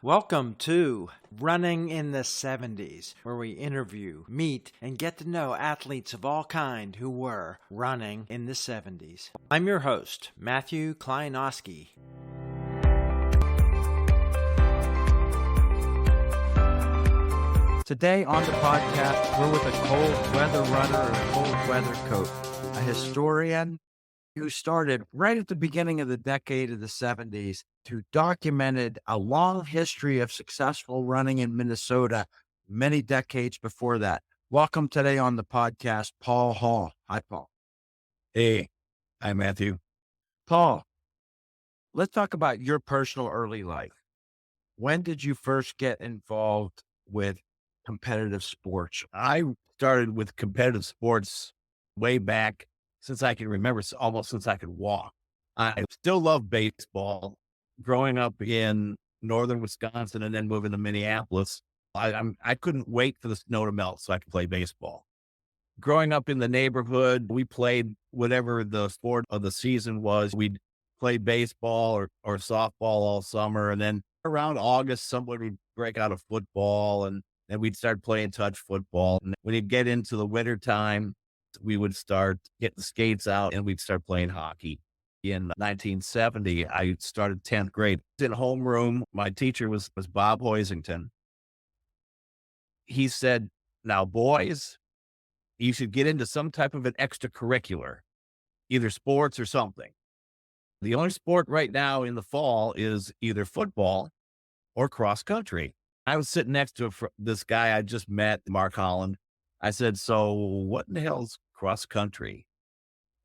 Welcome to Running in the 70s, where we interview, meet, and get to know athletes of all kind who were running in the 70s. I'm your host, Matthew Kleinowski. Today on the podcast, we're with a cold weather runner and cold weather coach, a historian who started right at the beginning of the decade of the 70s, who documented a long history of successful running in Minnesota many decades before that. Welcome today on the podcast, Paul Hall. Hi, Paul. Hey, hi, Matthew. Paul, let's talk about your personal early life. When did you first get involved with competitive sports? I started with competitive sports way back since I can remember, almost since I could walk. I still love baseball. Growing up in northern Wisconsin and then moving to Minneapolis, I couldn't wait for the snow to melt so I could play baseball. Growing up in the neighborhood, we played whatever the sport of the season was. We'd play baseball or softball all summer. And then around August, somebody would break out of football and then we'd start playing touch football. And when you'd get into the winter time, we would start getting the skates out and we'd start playing hockey. In 1970, I started 10th grade. In homeroom, my teacher was Bob Hoisington. He said, now boys, you should get into some type of an extracurricular, either sports or something. The only sport right now in the fall is either football or cross country. I was sitting next to this guy I just met, Mark Holland. I said, so what in the hell's cross country?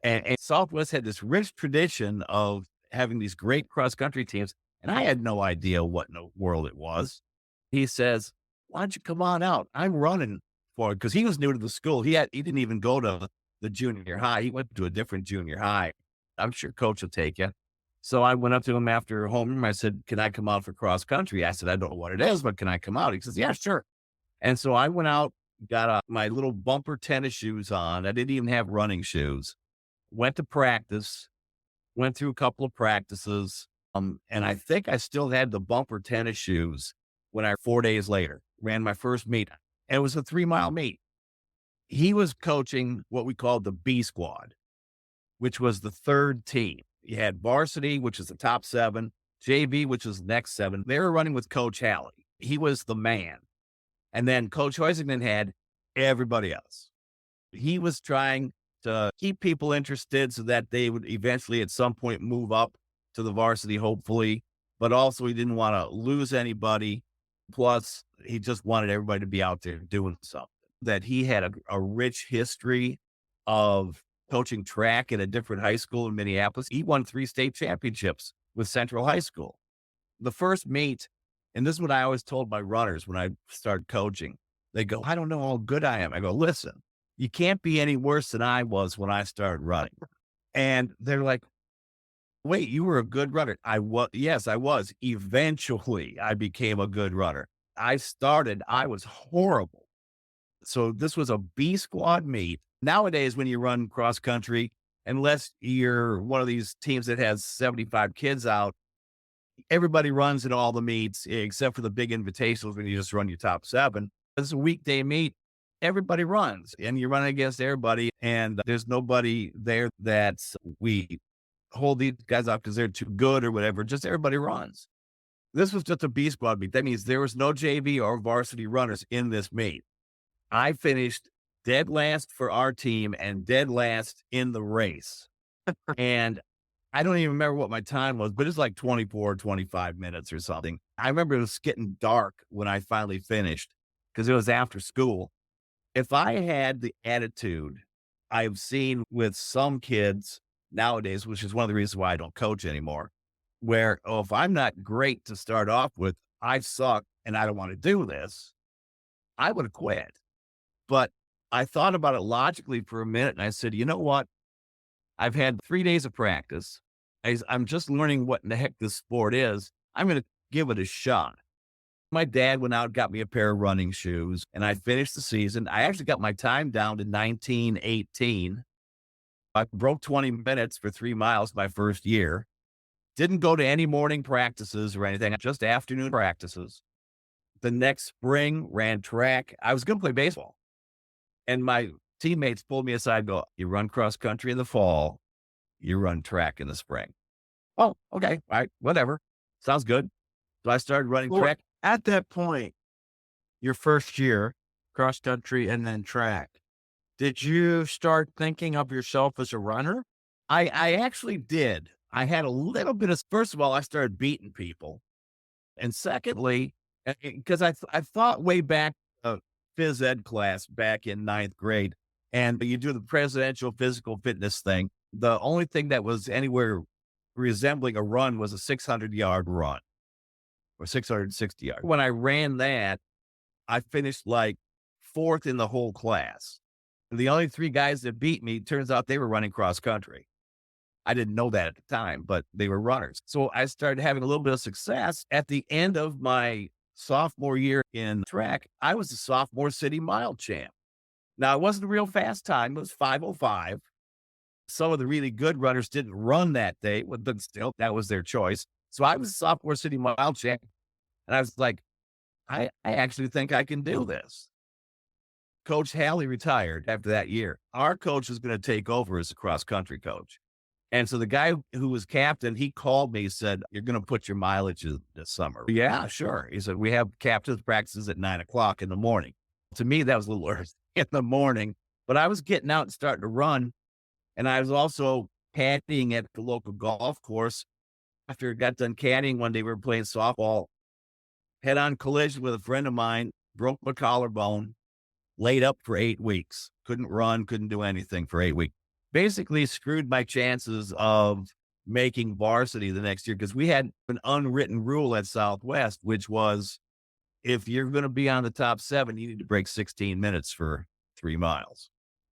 And Southwest had this rich tradition of having these great cross country teams. And I had no idea what in the world it was. He says, why don't you come on out? I'm running for it. Cause he was new to the school. He didn't even go to the junior high. He went to a different junior high. I'm sure coach will take you. So I went up to him after homeroom. I said, can I come out for cross country? I said, I don't know what it is, but can I come out? He says, yeah, sure. And so I went out, got my little bumper tennis shoes on. I didn't even have running shoes. Went to practice, went through a couple of practices. And I think I still had the bumper tennis shoes when 4 days later ran my first meet. And it was a 3-mile meet. He was coaching what we called the B squad, which was the third team. You had varsity, which is the top 7, JV, which was the next 7. They were running with Coach Halley. He was the man. And then Coach Hoisington had everybody else. He was trying to keep people interested so that they would eventually at some point move up to the varsity, hopefully, but also he didn't want to lose anybody. Plus he just wanted everybody to be out there doing something. That he had a rich history of coaching track at a different high school in Minneapolis. He won 3 state championships with Central High School. The first meet, and this is what I always told my runners when I started coaching, they go, I don't know how good I am. I go, listen, you can't be any worse than I was when I started running. And they're like, wait, you were a good runner. Yes, I was. Eventually I became a good runner. I was horrible. So this was a B squad meet. Nowadays, when you run cross country, unless you're one of these teams that has 75 kids out, everybody runs in all the meets except for the big invitationals when you just run your top 7. This is a weekday meet. Everybody runs and you're running against everybody. And there's nobody there that we hold these guys up because they're too good or whatever. Just everybody runs. This was just a B squad meet. That means there was no JV or varsity runners in this meet. I finished dead last for our team and dead last in the race. And I don't even remember what my time was, but it's like 24, 25 minutes or something. I remember it was getting dark when I finally finished because it was after school. If I had the attitude I've seen with some kids nowadays, which is one of the reasons why I don't coach anymore, where, if I'm not great to start off with, I suck and I don't want to do this, I would have quit. But I thought about it logically for a minute and I said, you know what? I've had 3 days of practice. I'm just learning what in the heck this sport is. I'm going to give it a shot. My dad went out and got me a pair of running shoes and I finished the season. I actually got my time down to 19:18. I broke 20 minutes for 3 miles my first year. Didn't go to any morning practices or anything, just afternoon practices. The next spring, ran track. I was going to play baseball. And my teammates pulled me aside and go, "You run cross country in the fall, you run track in the spring." Oh, okay. All right. Whatever. Sounds good. So I started running Well, track. at that point, your first year, cross country and then track, did you start thinking of yourself as a runner? I actually did. I had a little bit of, first of all, I started beating people. And secondly, because I thought way back, phys ed class back in ninth grade, and you do the presidential physical fitness thing. The only thing that was anywhere resembling a run was a 600-yard run or 660 yard. When I ran that, I finished like fourth in the whole class. And the only three guys that beat me, turns out they were running cross country. I didn't know that at the time, but they were runners. So I started having a little bit of success. At the end of my sophomore year in track, I was the sophomore city mile champ. Now, it wasn't a real fast time. It was 5:05. Some of the really good runners didn't run that day, but still, that was their choice. So I was the sophomore city mile champ. And I was like, I actually think I can do this. Coach Halley retired after that year. Our coach was going to take over as a cross country coach. And so the guy who was captain, he called me, said, "You're going to put your mileage in this summer." Yeah, sure. He said, "We have captain's practices at 9 o'clock in the morning." To me, that was a little early in the morning, but I was getting out and starting to run. And I was also caddying at the local golf course. After I got done caddying one day, we were playing softball, head on collision with a friend of mine, broke my collarbone, laid up for 8 weeks, couldn't run, couldn't do anything for 8 weeks. Basically screwed my chances of making varsity the next year, because we had an unwritten rule at Southwest, which was if you're going to be on the top 7, you need to break 16 minutes for 3 miles.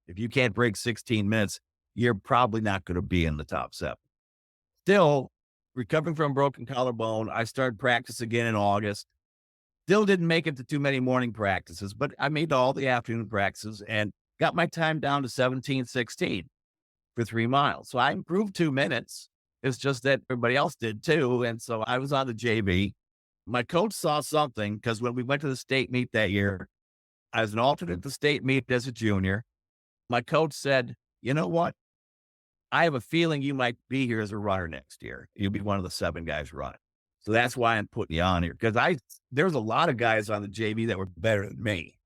If you can't break 16 minutes, you're probably not going to be in the top 7. Still recovering from broken collarbone, I started practice again in August. Still didn't make it to too many morning practices, but I made all the afternoon practices and got my time down to 17:16 for 3 miles. So I improved 2 minutes. It's just that everybody else did too. And so I was on the JV. My coach saw something, because when we went to the state meet that year, I was an alternate at the state meet as a junior. My coach said, "You know what? I have a feeling you might be here as a runner next year. You'll be one of the 7 guys running. So that's why I'm putting you on here." Because there was a lot of guys on the JV that were better than me.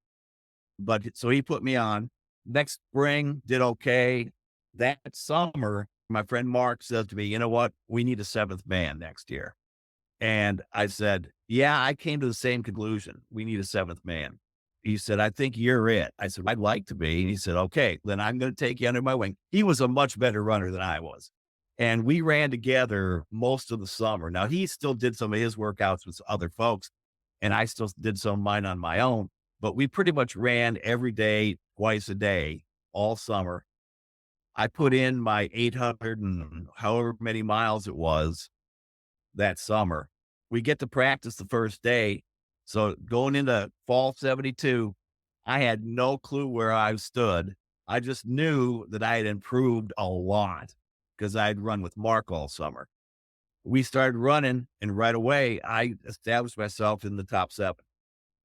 But so he put me on. Next spring, did okay. That summer, my friend Mark says to me, "You know what? We need a 7th man next year." And I said, "Yeah, I came to the same conclusion. We need a 7th man." He said, "I think you're it." I said, "I'd like to be." And he said, "Okay, then I'm going to take you under my wing." He was a much better runner than I was. And we ran together most of the summer. Now, he still did some of his workouts with other folks, and I still did some of mine on my own. But we pretty much ran every day, twice a day, all summer. I put in my 800 and however many miles it was that summer. We get to practice the first day. So going into fall 72, I had no clue where I stood. I just knew that I had improved a lot because I had run with Mark all summer. We started running, and right away I established myself in the top 7.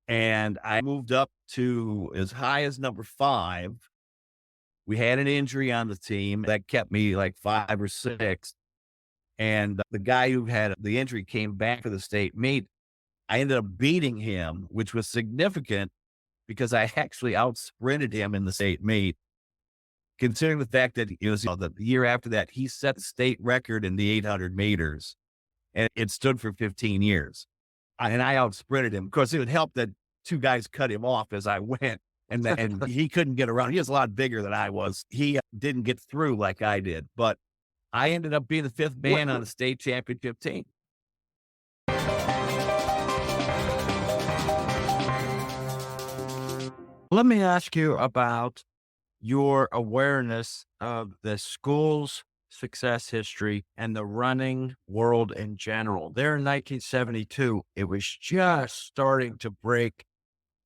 And I moved up to as high as number 5. We had an injury on the team that kept me like 5 or 6. And the guy who had the injury came back for the state meet. I ended up beating him, which was significant because I actually out sprinted him in the state meet. Considering the fact that it was the year after that, he set the state record in the 800 meters, and it stood for 15 years. And I out sprinted him. Of course, it would help that 2 guys cut him off as I went, and he couldn't get around. He was a lot bigger than I was. He didn't get through like I did, but I ended up being the 5th man on the state championship team. Let me ask you about your awareness of the school's success history and the running world in general. There in 1972, it was just starting to break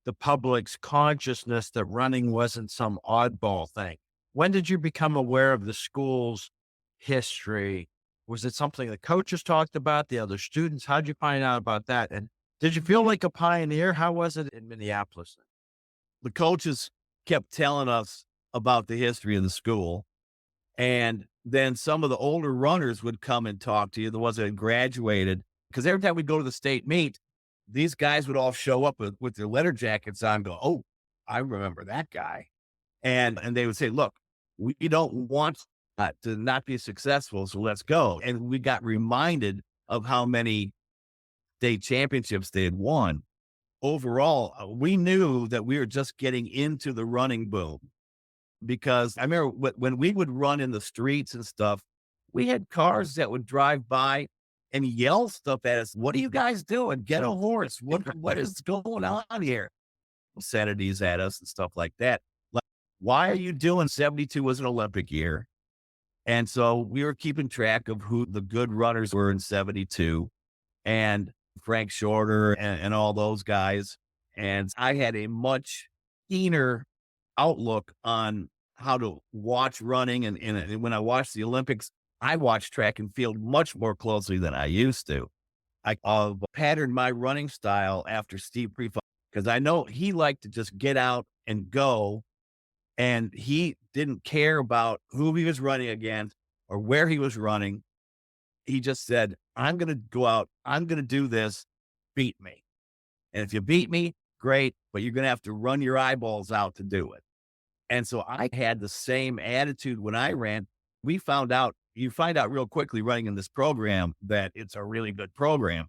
the public's consciousness that running wasn't some oddball thing. When did you become aware of the school's history Was it something the coaches talked about, the other students? How'd you find out about that? And did you feel like a pioneer? How was it in Minneapolis? The coaches kept telling us about the history of the school. And then some of the older runners would come and talk to you, the ones that had graduated. Because every time we go to the state meet, these guys would all show up with their letter jackets on, go, "Oh, I remember that guy." And they would say, "Look, we don't want to not be successful, so let's go." And we got reminded of how many state championships they had won. Overall, we knew that we were just getting into the running boom, because I remember when we would run in the streets and stuff, we had cars that would drive by and yell stuff at us. "What are you guys doing? Get a horse. What is going on here?" Obscenities at us and stuff like that. Like, why are you doing 72 was an Olympic year. And so we were keeping track of who the good runners were in 72, and Frank Shorter and all those guys. And I had a much keener outlook on how to watch running. And when I watched the Olympics, I watched track and field much more closely than I used to. I patterned my running style after Steve Prefa, because I know he liked to just get out and go. And he didn't care about who he was running against or where he was running. He just said, "I'm going to go out. I'm going to do this. Beat me. And if you beat me, great, but you're going to have to run your eyeballs out to do it." And so I had the same attitude when I ran. You find out real quickly running in this program that it's a really good program,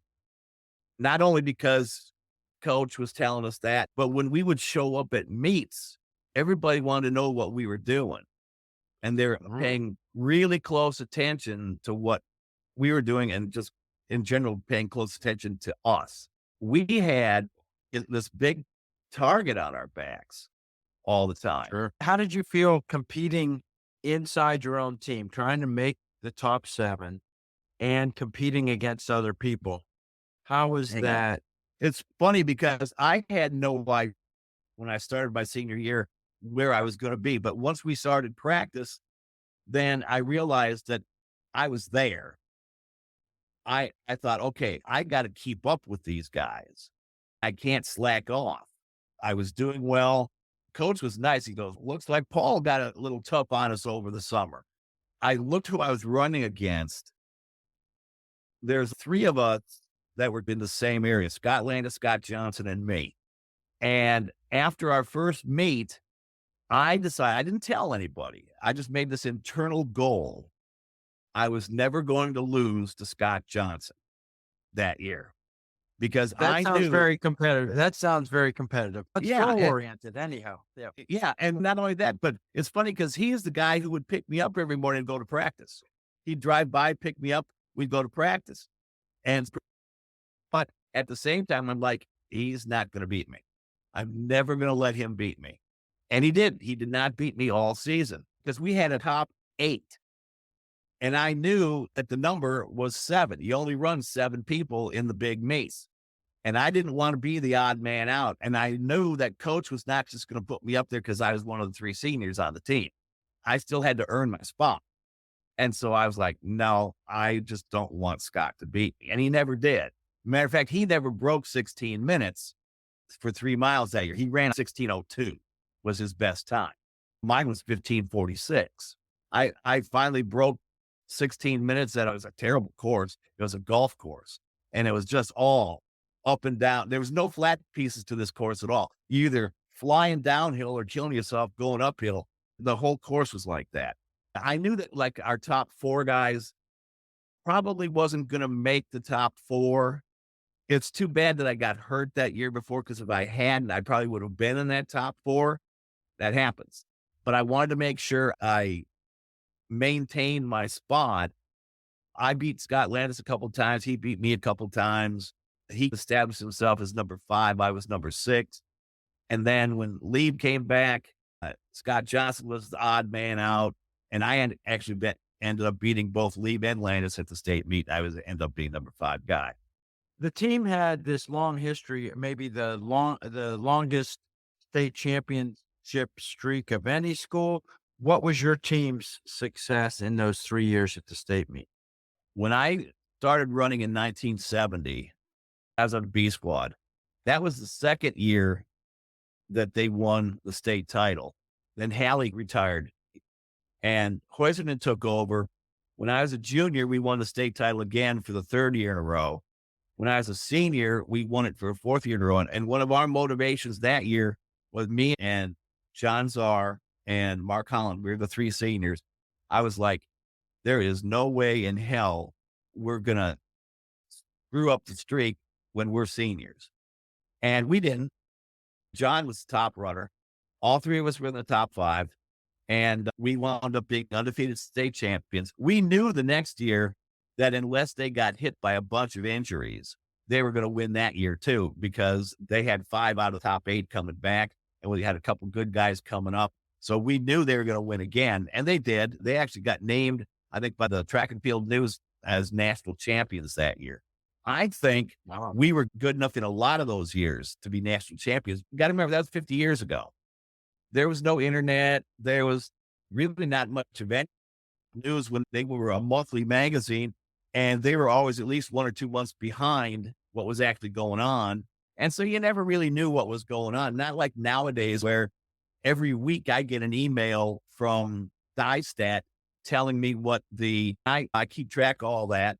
not only because coach was telling us that, but when we would show up at meets, everybody wanted to know what we were doing. And they're paying really close attention to what we were doing, and just in general, paying close attention to us. We had this big target on our backs all the time. Sure. How did you feel competing inside your own team, trying to make the top 7 and competing against other people? How was Hang on. that? It's funny because I had no idea when I started my senior year where I was going to be. But once we started practice, then I realized that I was there. I thought, okay, I got to keep up with these guys. I can't slack off. I was doing well. Coach was nice. He goes, "Looks like Paul got a little tough on us over the summer." I looked who I was running against. There's 3 of us that were in the same area: Scott Landis, Scott Johnson, and me. And after our first meet, I decided, I didn't tell anybody. I just made this internal goal. I was never going to lose to Scott Johnson that year, because I knew. That sounds very competitive, but Yeah, goal oriented anyhow. Yeah. Yeah, and not only that, but it's funny because he is the guy who would pick me up every morning and go to practice. He'd drive by, pick me up, we'd go to practice. And but at the same time, I'm like, he's not going to beat me. I'm never going to let him beat me. And he did. He did not beat me all season, because we had a top 8. And I knew that the number was 7. You only run 7 people in the big meets. And I didn't want to be the odd man out. And I knew that coach was not just going to put me up there because I was one of the 3 seniors on the team. I still had to earn my spot. And so I was like, no, I just don't want Scott to beat me. And he never did. Matter of fact, he never broke 16 minutes for 3 miles that year. He ran 16:02 was his best time. Mine was 15:46. I finally broke 16 minutes. That was a terrible course. It was a golf course, and it was just all up and down. There was no flat pieces to this course at all. You either flying downhill or killing yourself going uphill. The whole course was like that. I knew that, like, our top 4 guys probably wasn't going to make the top 4. It's too bad that I got hurt that year before, because if I hadn't, I probably would have been in that top 4. That happens. But I wanted to make sure I maintained my spot. I beat Scott Landis a couple times. He beat me a couple times. He established himself as number 5. I was number 6. And then when Lieb came back, Scott Johnson was the odd man out. And I ended up beating both Lieb and Landis at the state meet. Ended up being number 5 guy. The team had this long history, maybe the longest state championship streak of any school. What was your team's success in those 3 years at the state meet? When I started running in 1970 as a B squad, that was the second year that they won the state title. Then Hallie retired and Hoisenden took over. When I was a junior, we won the state title again for the third year in a row. When I was a senior, we won it for a fourth year in a row. And one of our motivations that year was me and John Czar and Mark Holland. We were the three seniors. I was like, there is no way in hell we're going to screw up the streak when we're seniors. And we didn't. John was the top runner. All three of us were in the top five. And we wound up being undefeated state champions. We knew the next year that unless they got hit by a bunch of injuries, they were going to win that year too, because they had 5 out of the top 8 coming back, and we had a couple good guys coming up. So we knew they were going to win again, and they did. They actually got named, I think, by the Track and Field News as national champions that year. I think we were good enough in a lot of those years to be national champions. You got to remember, that was 50 years ago. There was no internet. There was really not much event news when they were a monthly magazine, and they were always at least 1 or 2 months behind what was actually going on. And so you never really knew what was going on. Not like nowadays where every week I get an email from DieStat telling me what I keep track of all that.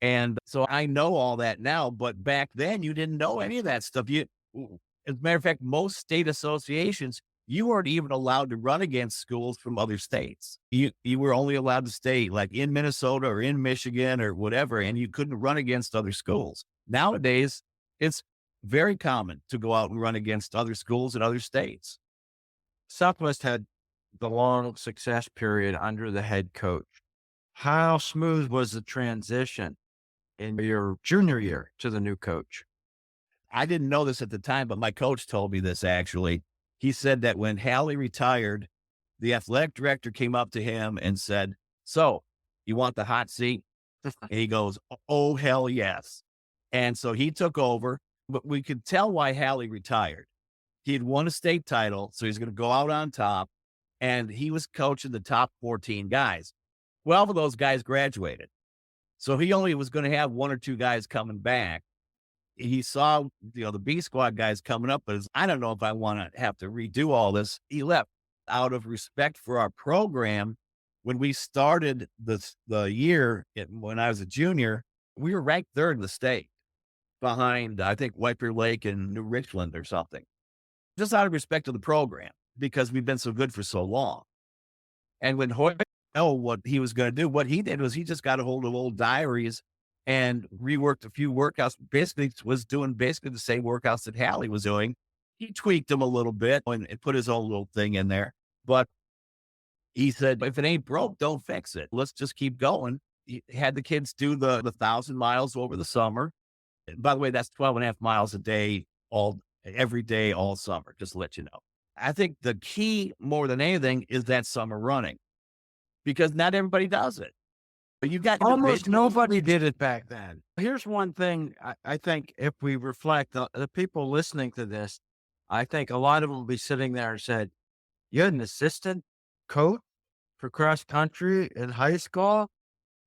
And so I know all that now, but back then you didn't know any of that stuff. As a matter of fact, most state associations, you weren't even allowed to run against schools from other states. You were only allowed to stay like in Minnesota or in Michigan or whatever, and you couldn't run against other schools. Nowadays, it's very common to go out and run against other schools in other states. Southwest had the long success period under the head coach. How smooth was the transition in your junior year to the new coach? I didn't know this at the time, but my coach told me this actually. He said that when Hallie retired, the athletic director came up to him and said, "So you want the hot seat?" And he goes, "Oh, hell yes." And so he took over, but we could tell why Hallie retired. He had won a state title, so he's going to go out on top, and he was coaching the top 14 guys. 12 of those guys graduated. So he only was going to have 1 or 2 guys coming back. He saw, the B squad guys coming up, but I don't know if I want to have to redo all this. He left out of respect for our program. When we started the year, when I was a junior, we were ranked 3rd in the state behind, I think, White Bear Lake and New Richland or something, just out of respect to the program because we've been so good for so long. And when Hoyt know what he was going to do, what he did was he just got a hold of old diaries and reworked a few workouts, basically was doing basically the same workouts that Hallie was doing. He tweaked them a little bit and put his own little thing in there. But he said, if it ain't broke, don't fix it. Let's just keep going. He had the kids do the 1,000 miles over the summer. And by the way, that's 12.5 miles a day, every day, all summer, just to let you know. I think the key more than anything is that summer running because not everybody does it. But you got almost nobody did it back then. Here's one thing I think if we reflect, the people listening to this, I think a lot of them will be sitting there and said, "You had an assistant coach for cross country in high school?"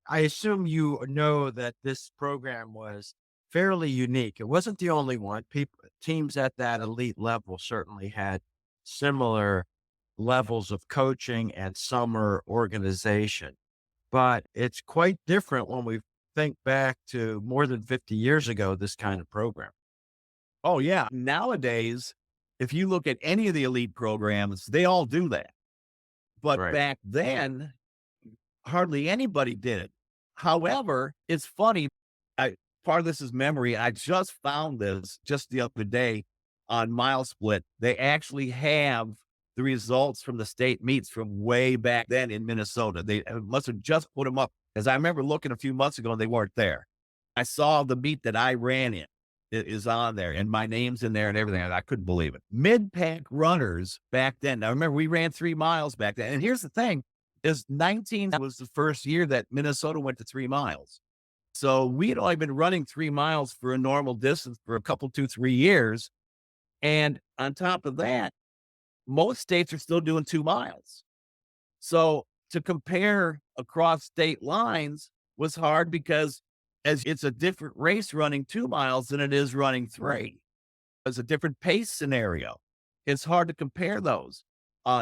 I assume you know that this program was fairly unique. It wasn't the only one. Teams at that elite level certainly had similar levels of coaching and summer organization. But it's quite different when we think back to more than 50 years ago, this kind of program. Oh, yeah. Nowadays, if you look at any of the elite programs, they all do that. But Right. back then, hardly anybody did it. However, it's funny. Part of this is memory. I just found this just the other day on Mile Split. They actually have the results from the state meets from way back then in Minnesota. They must have just put them up, as I remember looking a few months ago and they weren't there. I saw the meet that I ran in. It is on there and my name's in there and everything. I couldn't believe it. Mid-pack runners back then. Now remember, we ran 3 miles back then. And here's the thing is 19 was the first year that Minnesota went to 3 miles. So we had only been running 3 miles for a normal distance for a couple, 2-3 years. And on top of that, most states are still doing 2 miles. So to compare across state lines, was hard because as it's a different race running 2 miles than it is running three. It's a different pace scenario. It's hard to compare those.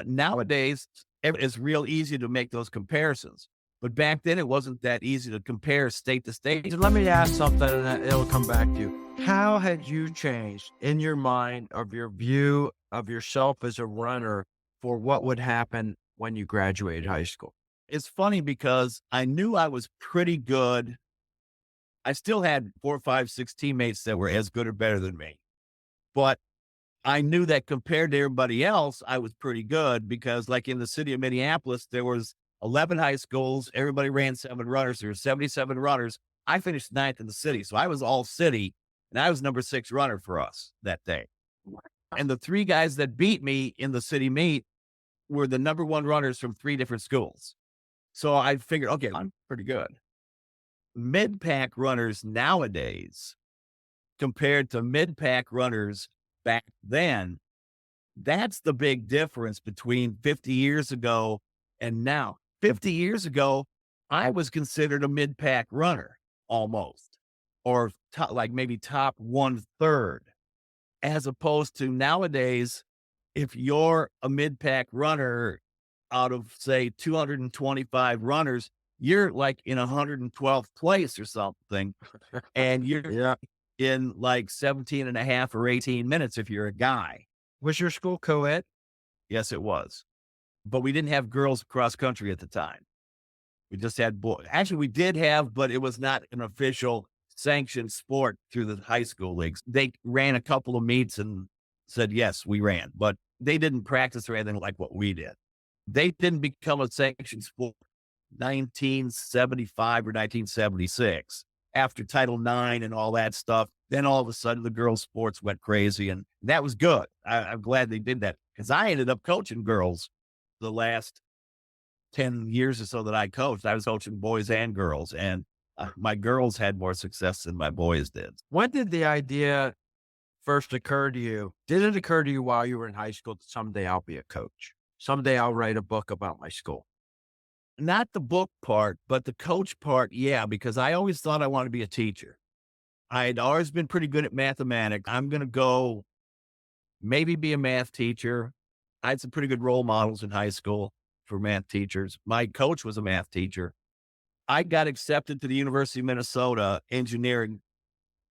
Nowadays, it's real easy to make those comparisons. But back then, it wasn't that easy to compare state to state. So let me ask something and then it'll come back to you. How had you changed in your mind of your view of yourself as a runner for what would happen when you graduated high school? It's funny because I knew I was pretty good. I still had 4, 5, 6 teammates that were as good or better than me. But I knew that compared to everybody else, I was pretty good because like in the city of Minneapolis, there was 11 high schools. Everybody ran 7 runners. There were 77 runners. I finished 9th in the city. So I was all city and I was number 6 runner for us that day. And the 3 guys that beat me in the city meet were the number 1 runners from 3 different schools. So I figured, okay, I'm pretty good. Mid-pack runners nowadays compared to mid-pack runners back then, that's the big difference between 50 years ago and now. 50 years ago, I was considered a mid-pack runner almost, or like maybe top 1/3, as opposed to nowadays, if you're a mid-pack runner out of say 225 runners, you're like in 112th place or something. And you're Yeah. in like 17 and a half or 18 minutes if you're a guy. Was your school co-ed? Yes, it was. But we didn't have girls cross country at the time. We just had boys. Actually, we did have, but it was not an official sanctioned sport through the high school leagues. They ran a couple of meets and said, yes, we ran, but they didn't practice or anything like what we did. They didn't become a sanctioned sport 1975 or 1976 after Title IX and all that stuff. Then all of a sudden the girls' sports went crazy, and that was good. I'm glad they did that because I ended up coaching girls the last 10 years or so that I coached. I was coaching boys and girls, and my girls had more success than my boys did. When did the idea first occur to you? Did it occur to you while you were in high school that someday I'll be a coach? Someday I'll write a book about my school. Not the book part, but the coach part. Yeah, because I always thought I wanted to be a teacher. I had always been pretty good at mathematics. I'm going to go maybe be a math teacher. I had some pretty good role models in high school for math teachers. My coach was a math teacher. I got accepted to the University of Minnesota engineering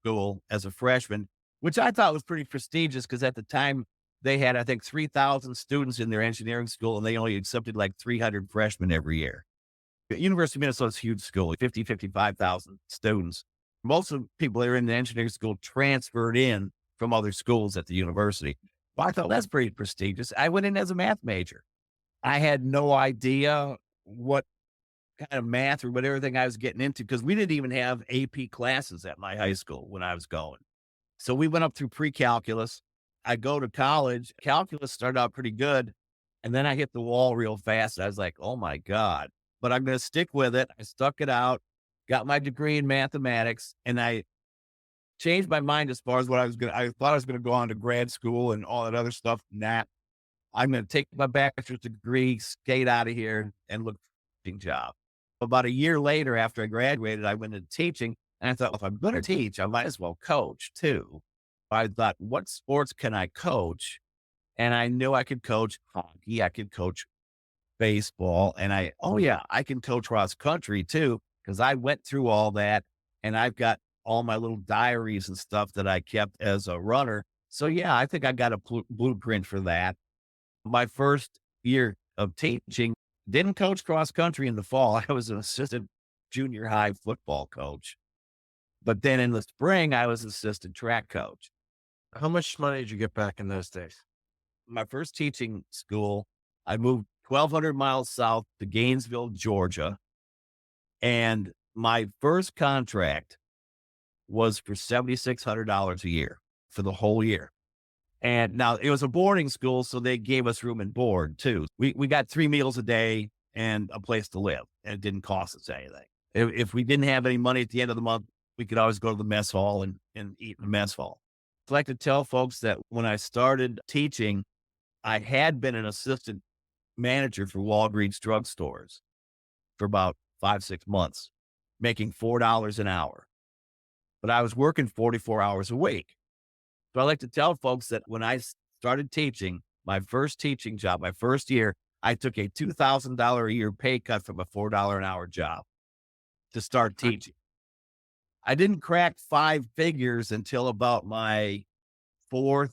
school as a freshman, which I thought was pretty prestigious because at the time they had, I think, 3,000 students in their engineering school, and they only accepted like 300 freshmen every year. The University of Minnesota is a huge school, 55,000 students. Most of the people that are in the engineering school transferred in from other schools at the university. Well, I thought that's pretty prestigious. I went in as a math major. I had no idea what kind of math or what everything I was getting into because we didn't even have AP classes at my high school when I was going. So we went up through pre-calculus. I go to college. Calculus started out pretty good. And then I hit the wall real fast. I was like, oh my God, but I'm going to stick with it. I stuck it out, got my degree in mathematics, and I changed my mind as far as what I thought I was going to go on to grad school and all that other stuff. Nah, I'm going to take my bachelor's degree, skate out of here and look for a teaching job. About a year later, after I graduated, I went into teaching and I thought, well, if I'm going to teach, I might as well coach too. I thought, what sports can I coach? And I knew I could coach hockey. I could coach baseball. And I can coach cross country too, because I went through all that and I've got all my little diaries and stuff that I kept as a runner. So yeah, I think I got a blueprint for that. My first year of teaching, didn't coach cross country in the fall. I was an assistant junior high football coach. But then in the spring, I was assistant track coach. How much money did you get back in those days? My first teaching school, I moved 1,200 miles south to Gainesville, Georgia. And my first contract was for $7,600 a year for the whole year. And now it was a boarding school, so they gave us room and board too. We got 3 meals a day and a place to live, and it didn't cost us anything. If we didn't have any money at the end of the month, we could always go to the mess hall and eat in the mess hall. I like to tell folks that when I started teaching, I had been an assistant manager for Walgreens drugstores for about 5-6 months. making $4 an hour, but I was working 44 hours a week. So I like to tell folks that when I started teaching, my first teaching job, my first year, I took a $2,000 a year pay cut from a $4 an hour job to start teaching. I didn't crack five figures until about my fourth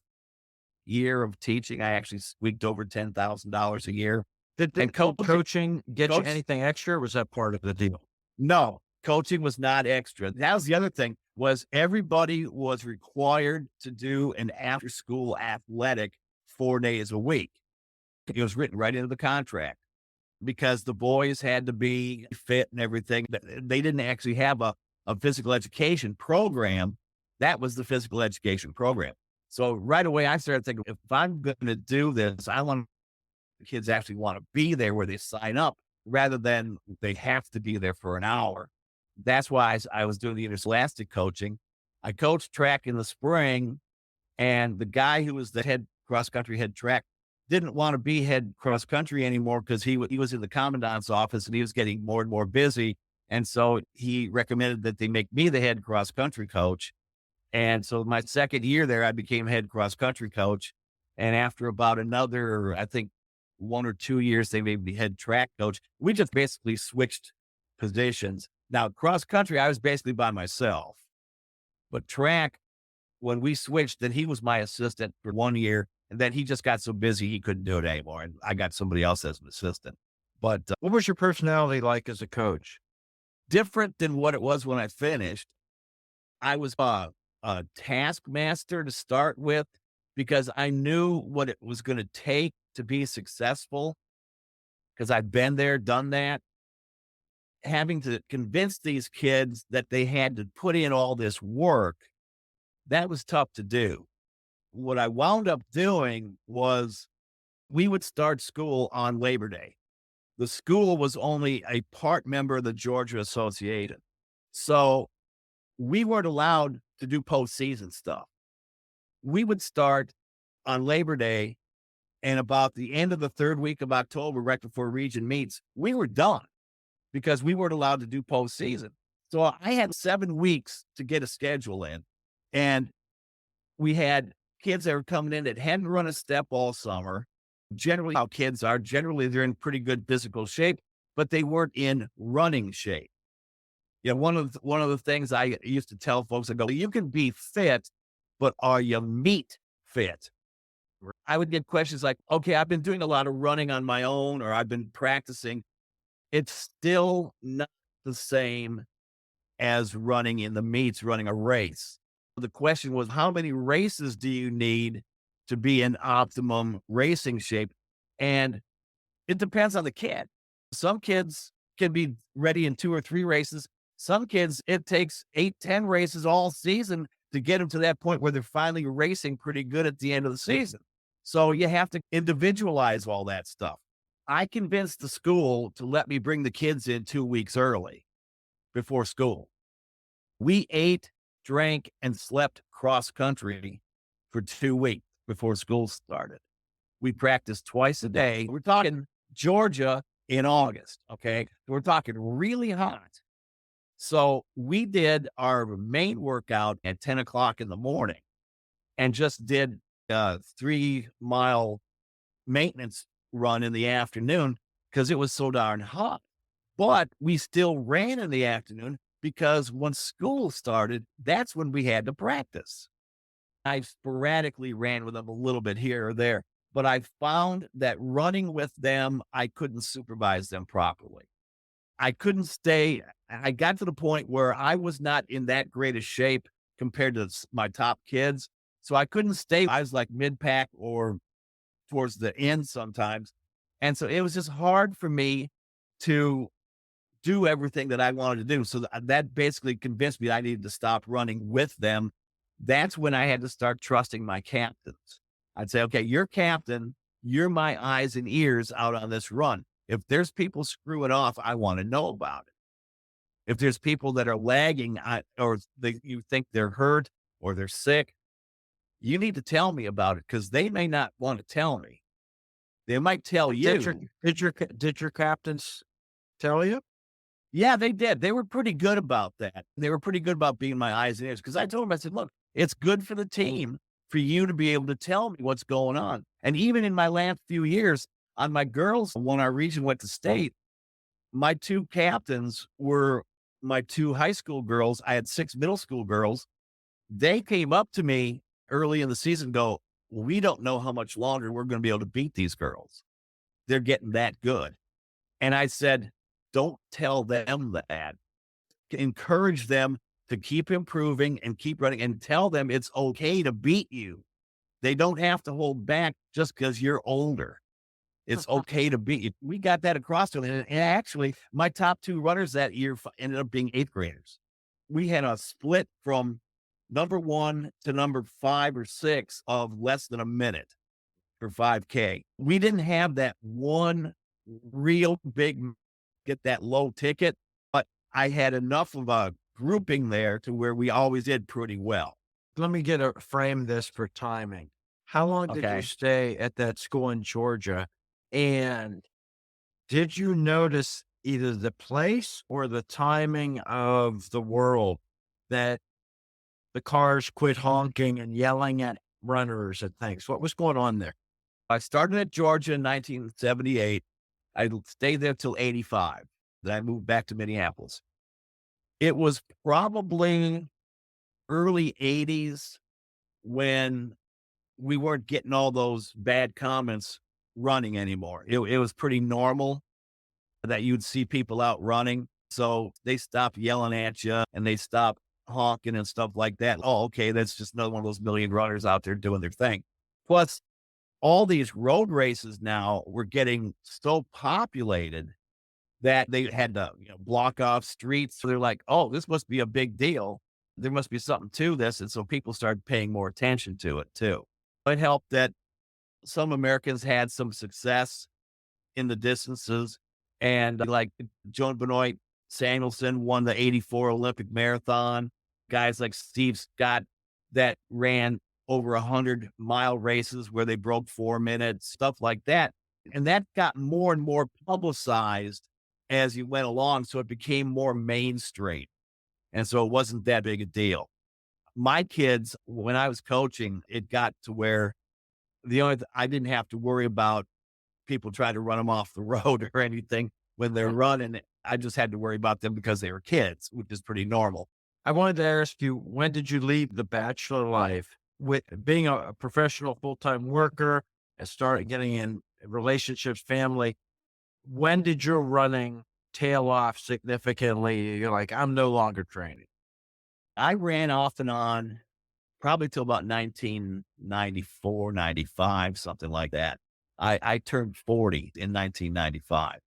year of teaching. I actually squeaked over $10,000 a year. Did And coaching get you coach- anything extra, or was that part of the deal? No, coaching was not extra. That was the other thing, was everybody was required to do an after school athletic 4 days a week. It was written right into the contract because the boys had to be fit and everything. They didn't actually have a physical education program. That was the physical education program. So right away I started thinking, if I'm going to do this, I want the kids actually want to be there where they sign up rather than they have to be there for an hour. That's why I was doing the interscholastic coaching. I coached track in the spring, and the guy who was the head cross country head track didn't want to be head cross country anymore because he was in the commandant's office and he was getting more and more busy. And so he recommended that they make me the head cross country coach. And so my second year there, I became head cross country coach. And after about another, I think 1 or 2 years, they made me head track coach. We just basically switched positions. Now, cross country, I was basically by myself, but track, when we switched, then he was my assistant for 1 year. And then he just got so busy, he couldn't do it anymore. And I got somebody else as an assistant, but What was your personality like as a coach? different than what it was when I finished. I was a taskmaster to start with because I knew what it was going to take to be successful because I'd been there, done that. Having to convince these kids that they had to put in all this work, that was tough to do. What I wound up doing was we would start school on Labor Day. The school was only a part member of the Georgia Association. So we weren't allowed to do postseason stuff. We would start on Labor Day, and about the end of the third week of October, right before region meets, we were done because we weren't allowed to do postseason. So I had 7 weeks to get a schedule in, and we had kids that were coming in that hadn't run a step all summer. Generally, how kids are, generally they're in pretty good physical shape, but they weren't in running shape. You know, one of the things I used to tell folks, I go, you can be fit, but are you meat fit? I would get questions like, okay, I've been doing a lot of running on my own, or I've been practicing. It's still not the same as running in the meets, running a race. The question was, how many races do you need to be in optimum racing shape? And it depends on the kid. Some kids can be ready in 2 or 3 races. Some kids, it takes 8, 10 races all season to get them to that point where they're finally racing pretty good at the end of the season. So you have to individualize all that stuff. I convinced the school to let me bring the kids in 2 weeks early before school. We ate, drank, and slept cross country for 2 weeks before school started. We practiced twice a day. We're talking Georgia in August. Okay. We're talking really hot. So we did our main workout at 10 o'clock in the morning and just did a 3-mile maintenance run in the afternoon because it was so darn hot. But we still ran in the afternoon because once school started, that's when we had to practice. I sporadically ran with them a little bit here or there, but I found that running with them, I couldn't supervise them properly. I couldn't stay. I got to the point where I was not in that great a shape compared to my top kids. So I couldn't stay. I was like mid-pack or towards the end sometimes. And so it was just hard for me to do everything that I wanted to do. So that basically convinced me I needed to stop running with them. That's when I had to start trusting my captains. I'd say, okay, you're captain. You're my eyes and ears out on this run. If there's people screwing off, I want to know about it. If there's people that are lagging or you think they're hurt or they're sick, you need to tell me about it because they may not want to tell me. They might tell you. Did your captains tell you? Yeah, they did. They were pretty good about that. They were pretty good about being my eyes and ears because I told them, I said, look, it's good for the team for you to be able to tell me what's going on. And even in my last few years on my girls, when our region went to state, my two captains were my two high school girls. I had six middle school girls. They came up to me early in the season, go, we don't know how much longer we're going to be able to beat these girls. They're getting that good. And I said, don't tell them that. Encourage them to keep improving and keep running and tell them it's okay to beat you. They don't have to hold back just because you're older. It's okay to beat you. We got that across to them. And actually, my top two runners that year ended up being eighth graders. We had a split from number one to number 5 or 6 of less than a minute for 5K. We didn't have that one real big, get that low ticket, but I had enough of a grouping there to where we always did pretty well. Let me frame this for timing. How long did you Okay. stay at that school in Georgia? And did you notice either the place or the timing of the world that the cars quit honking and yelling at runners and things? What was going on there? I started at Georgia in 1978. I stayed there till 85. Then I moved back to Minneapolis. It was probably early 80s when we weren't getting all those bad comments running anymore. It was pretty normal that you'd see people out running. So they stopped yelling at you and they stopped honking and stuff like that. Oh, okay. That's just another one of those million runners out there doing their thing. Plus, all these road races now were getting so populated that they had to, block off streets. So they're like, oh, this must be a big deal. There must be something to this. And so people started paying more attention to it too. It helped that some Americans had some success in the distances. And like Joan Benoit Samuelson won the 84 Olympic marathon. Guys like Steve Scott that ran over 100-mile races where they broke 4 minutes, stuff like that. And that got more and more publicized as you went along. So it became more mainstream. And so it wasn't that big a deal. My kids, when I was coaching, it got to where I didn't have to worry about people trying to run them off the road or anything when they're running. I just had to worry about them because they were kids, which is pretty normal. I wanted to ask you, when did you leave the bachelor life with being a professional full-time worker and started getting in relationships, family? When did your running tail off significantly? You're like, I'm no longer training. I ran off and on probably till about 1994, 95, something like that. I turned 40 in 1995.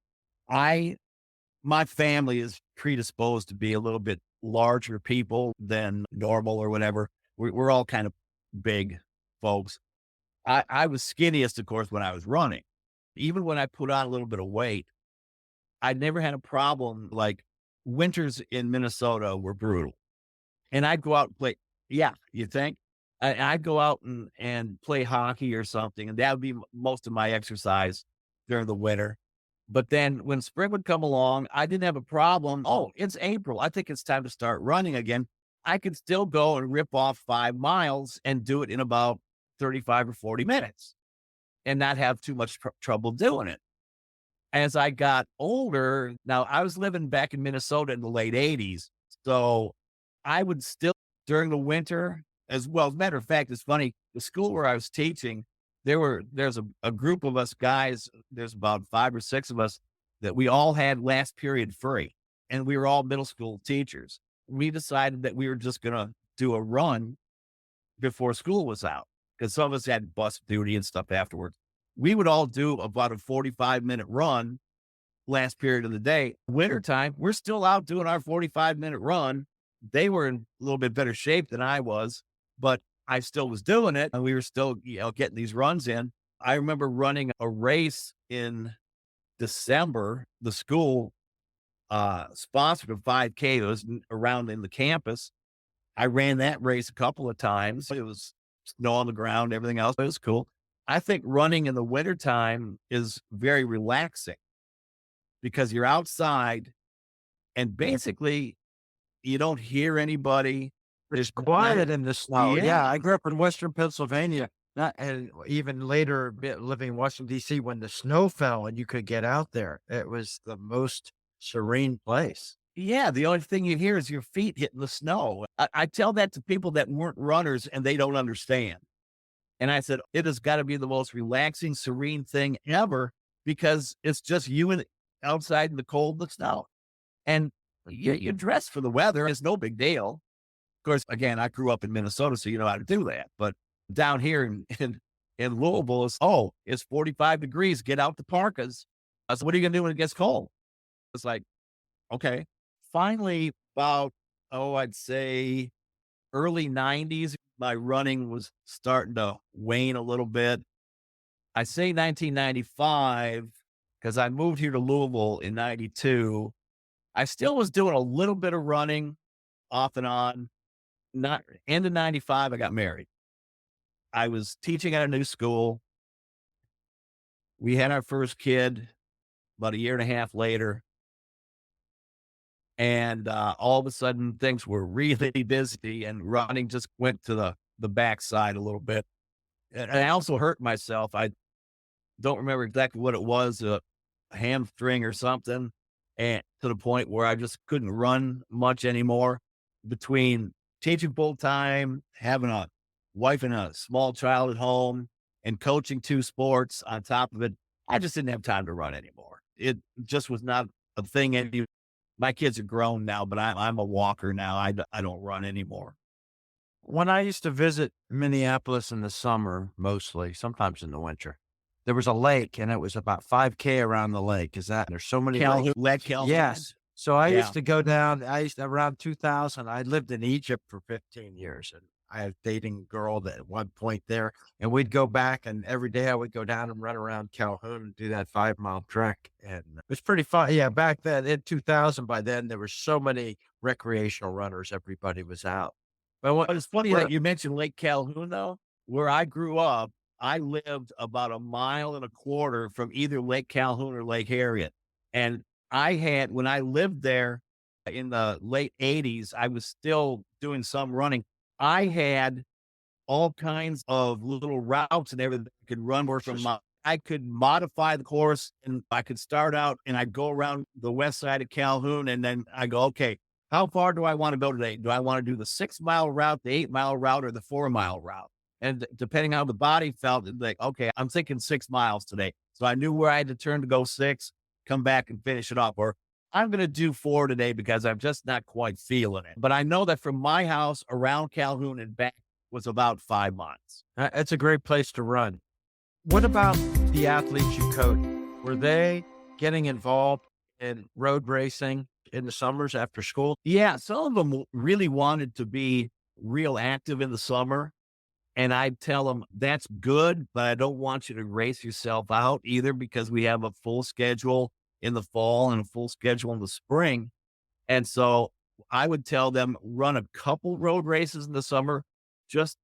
My family is predisposed to be a little bit larger people than normal or whatever. We're all kind of big folks. I was skinniest, of course, when I was running. Even when I put on a little bit of weight, I never had a problem. Like winters in Minnesota were brutal. And I'd go out and play. Yeah, you think? I'd go out and play hockey or something. And that would be most of my exercise during the winter. But then when spring would come along, I didn't have a problem. Oh, it's April. I think it's time to start running again. I could still go and rip off 5 miles and do it in about 35 or 40 minutes and not have too much trouble doing it. As I got older, now I was living back in Minnesota in the late 80s. So I would still, during the winter as well. As a matter of fact, it's funny, the school where I was teaching, there's a group of us guys, there's about 5 or 6 of us that we all had last period free. And we were all middle school teachers. We decided that we were just going to do a run before school was out because some of us had bus duty and stuff afterwards. We would all do about a 45-minute run last period of the day. Wintertime, we're still out doing our 45-minute run. They were in a little bit better shape than I was, but I still was doing it. And we were still, getting these runs in. I remember running a race in December. The school sponsored a 5K that was around in the campus. I ran that race a couple of times. It was snow on the ground, everything else. It was cool. I think running in the wintertime is very relaxing because you're outside And basically, you don't hear anybody. It's There's not, quiet in the snow. yeah, Yeah, I grew up in Western Pennsylvania, not and even later living in Washington, D.C. when the snow fell and you could get out there. It was the most serene place. yeah. The only thing you hear is your feet hitting the snow. I tell that to people that weren't runners and they don't understand. And I said, it has got to be the most relaxing, serene thing ever because it's just you and outside in the cold, the snow. And you dress for the weather. It's no big deal. Of course, again, I grew up in Minnesota, so you know how to do that. But down here in Louisville, it's 45 degrees. Get out the parkas. I said, what are you going to do when it gets cold? It's like, okay. Finally, about, I'd say early 90s, my running was starting to wane a little bit. I say 1995 because I moved here to Louisville in 92. I still was doing a little bit of running off and on. Not end of 95, I got married. I was teaching at a new school. We had our first kid about a year and a half later. And all of a sudden things were really busy and running just went to the backside a little bit. And I also hurt myself. I don't remember exactly what it was, a hamstring or something, and to the point where I just couldn't run much anymore between teaching full time, having a wife and a small child at home, and coaching 2 sports on top of it. I just didn't have time to run anymore. It just was not a thing. My kids are grown now, but I'm a walker now. I don't run anymore. When I used to visit Minneapolis in the summer, mostly, sometimes in the winter, there was a lake and it was about 5K around the lake. There's so many lakes. Lake Calhoun. Yes. So I Yeah. used to go down, around 2000, I lived in Egypt for 15 years and I was dating a girl that at one point there, and we'd go back and every day I would go down and run around Calhoun and do that 5-mile trek. And it was pretty fun. Yeah. Back then in 2000, by then there were so many recreational runners. Everybody was out. But But it's funny that you mentioned Lake Calhoun, though. Where I grew up, I lived about a mile and a quarter from either Lake Calhoun or Lake Harriet. And when I lived there in the late 80s, I was still doing some running. I had all kinds of little routes and everything I could run courses. I could modify the course and I could start out and I'd go around the west side of Calhoun and then I go, okay, how far do I want to go today? Do I want to do the 6-mile route, the 8-mile route, or the 4-mile route? And depending on how the body felt, like, okay, I'm thinking 6 miles today. So I knew where I had to turn to go 6, come back and finish it off. Or I'm going to do 4 today because I'm just not quite feeling it. But I know that from my house around Calhoun and back was about 5 miles. It's a great place to run. What about the athletes you coach? Were they getting involved in road racing in the summers after school? Yeah, some of them really wanted to be real active in the summer. And I'd tell them, that's good, but I don't want you to race yourself out either because we have a full schedule in the fall and a full schedule in the spring. And so I would tell them, run a couple road races in the summer just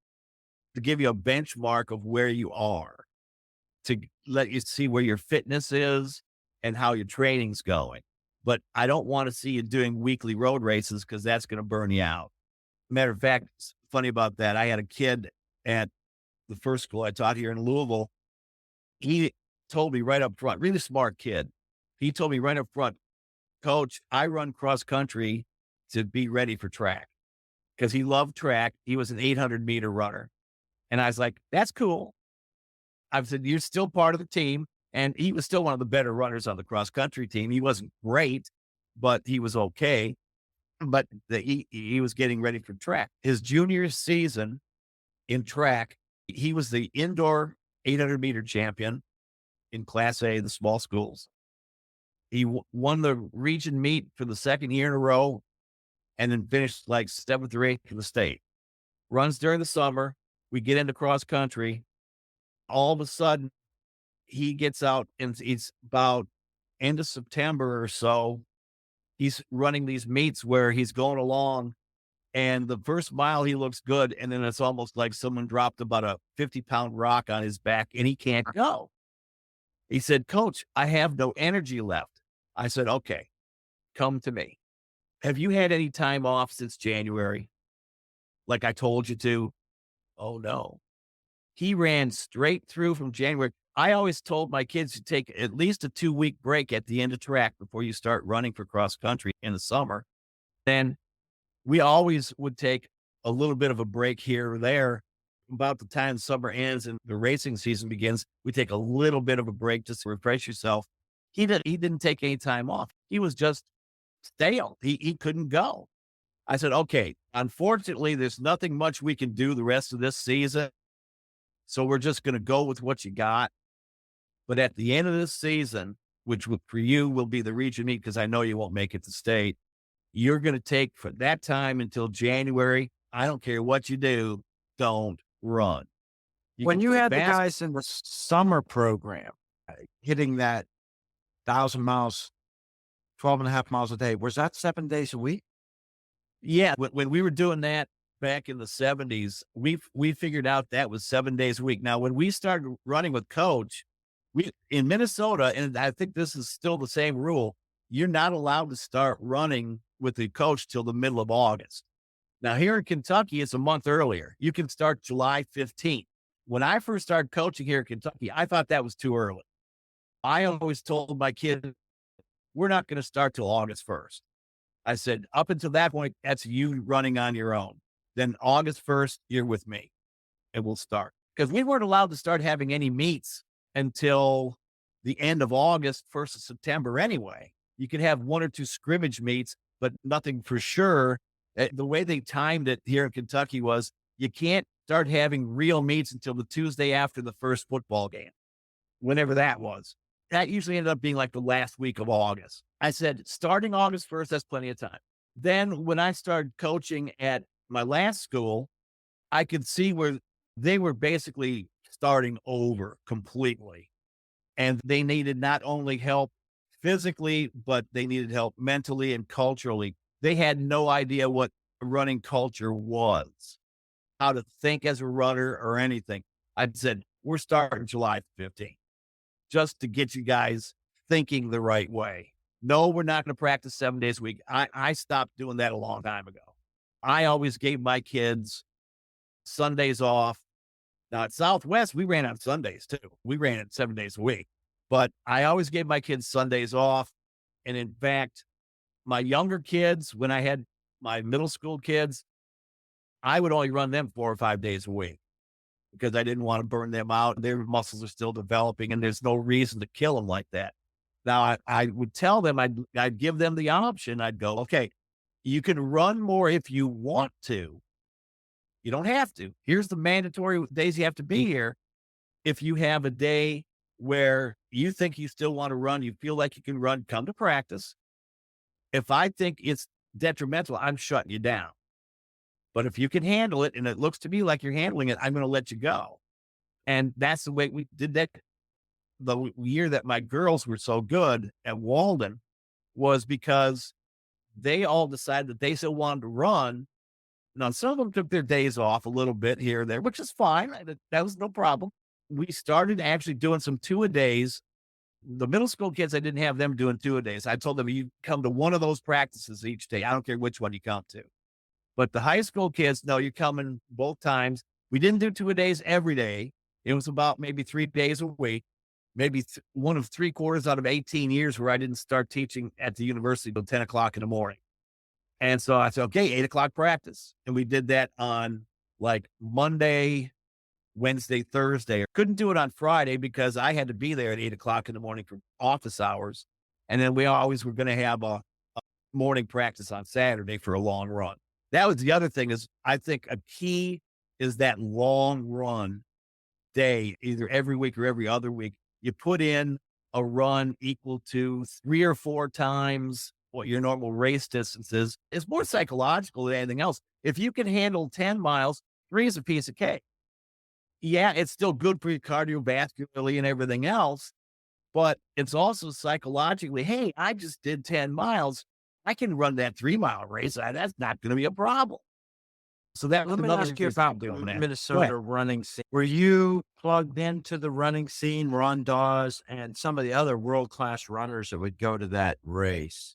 to give you a benchmark of where you are, to let you see where your fitness is and how your training's going. But I don't want to see you doing weekly road races because that's going to burn you out. Matter of fact, it's funny about that. I had a kid at the first school I taught here in Louisville. He told me right up front, really smart kid. He told me right up front, Coach, I run cross country to be ready for track because he loved track. He was an 800-meter runner. And I was like, that's cool. I said, you're still part of the team. And he was still one of the better runners on the cross country team. He wasn't great, but he was okay. But he was getting ready for track. His junior season in track, he was the indoor 800-meter champion in Class A, the small schools. He won the region meet for the second year in a row and then finished like 7th or 8th in the state. Runs during the summer. We get into cross country. All of a sudden, he gets out and it's about end of September or so. He's running these meets where he's going along and the first mile he looks good. And then it's almost like someone dropped about a 50-pound rock on his back and he can't go. He said, Coach, I have no energy left. I said, okay, come to me. have you had any time off since January? Like I told you to? Oh no. He ran straight through from January. I always told my kids to take at least a 2-week break at the end of track before you start running for cross country in the summer. Then we always would take a little bit of a break here or there. About the time summer ends and the racing season begins, we take a little bit of a break just to refresh yourself. He didn't take any time off. He was just stale. He couldn't go. I said, okay, unfortunately, there's nothing much we can do the rest of this season. So we're just going to go with what you got. But at the end of this season, which for you will be the region meet, because I know you won't make it to state, you're going to take from that time until January. I don't care what you do, don't run. When you had the fast- guys in the summer program hitting that 1,000 miles, 12 and a half miles a day, was that 7 days a week? Yeah, when we were doing that back in the 70s, we figured out that was 7 days a week. Now, when we started running with Coach, we in Minnesota, and I think this is still the same rule, you're not allowed to start running with the coach till the middle of August. Now, here in Kentucky, it's a month earlier. You can start July 15th. When I first started coaching here in Kentucky, I thought that was too early. I always told my kids, we're not going to start till August 1st. I said, up until that point, that's you running on your own. Then August 1st, you're with me and we'll start. Because we weren't allowed to start having any meets until the end of August, 1st of September anyway. You could have 1 or 2 scrimmage meets, but nothing for sure. The way they timed it here in Kentucky was you can't start having real meets until the Tuesday after the first football game, whenever that was. That usually ended up being like the last week of August. I said, starting August 1st, that's plenty of time. Then when I started coaching at my last school, I could see where they were basically starting over completely. And they needed not only help physically, but they needed help mentally and culturally. They had no idea what running culture was, how to think as a runner or anything. I said, we're starting July 15th just to get you guys thinking the right way. No, we're not going to practice 7 days a week. I stopped doing that a long time ago. I always gave my kids Sundays off. Now at Southwest, we ran on Sundays too. We ran it 7 days a week, but I always gave my kids Sundays off. And in fact, my younger kids, when I had my middle school kids, I would only run them 4 or 5 days a week because I didn't want to burn them out. Their muscles are still developing and there's no reason to kill them like that. Now I would tell them, I'd give them the option. I'd go, okay, you can run more if you want to. You don't have to. Here's the mandatory days you have to be here. If you have a day where you think you still want to run, you feel like you can run, come to practice. If I think it's detrimental, I'm shutting you down. But if you can handle it and it looks to me like you're handling it, I'm going to let you go. And that's the way we did that. The year that my girls were so good at Walden was because they all decided that they still wanted to run. Now, some of them took their days off a little bit here or there, which is fine. That was no problem. We started actually doing some 2-a-days. The middle school kids, I didn't have them doing 2-a-days. I told them, you come to one of those practices each day. I don't care which one you come to. But the high school kids, no, you're coming both times. We didn't do 2-a-days every day. It was about maybe 3 days a week, maybe 1 of 3/4 out of 18 years where I didn't start teaching at the university until 10 o'clock in the morning. And so I said, okay, 8 o'clock practice. And we did that on like Monday, Wednesday, Thursday. Couldn't do it on Friday because I had to be there at 8 o'clock in the morning for office hours. And then we always were going to have a morning practice on Saturday for a long run. That was the other thing is I think a key is that long run day, either every week or every other week. You put in a run equal to 3 or 4 times what your normal race distance is. It's more psychological than anything else. If you can handle 10 miles, 3 is a piece of cake. Yeah, it's still good for you cardiovascularly and everything else, but it's also psychologically, hey, I just did 10 miles. I can run that 3-mile race. That's not going to be a problem. So that Let me ask you about the Minnesota running scene. Were you plugged into the running scene, Ron Dawes, and some of the other world-class runners that would go to that race?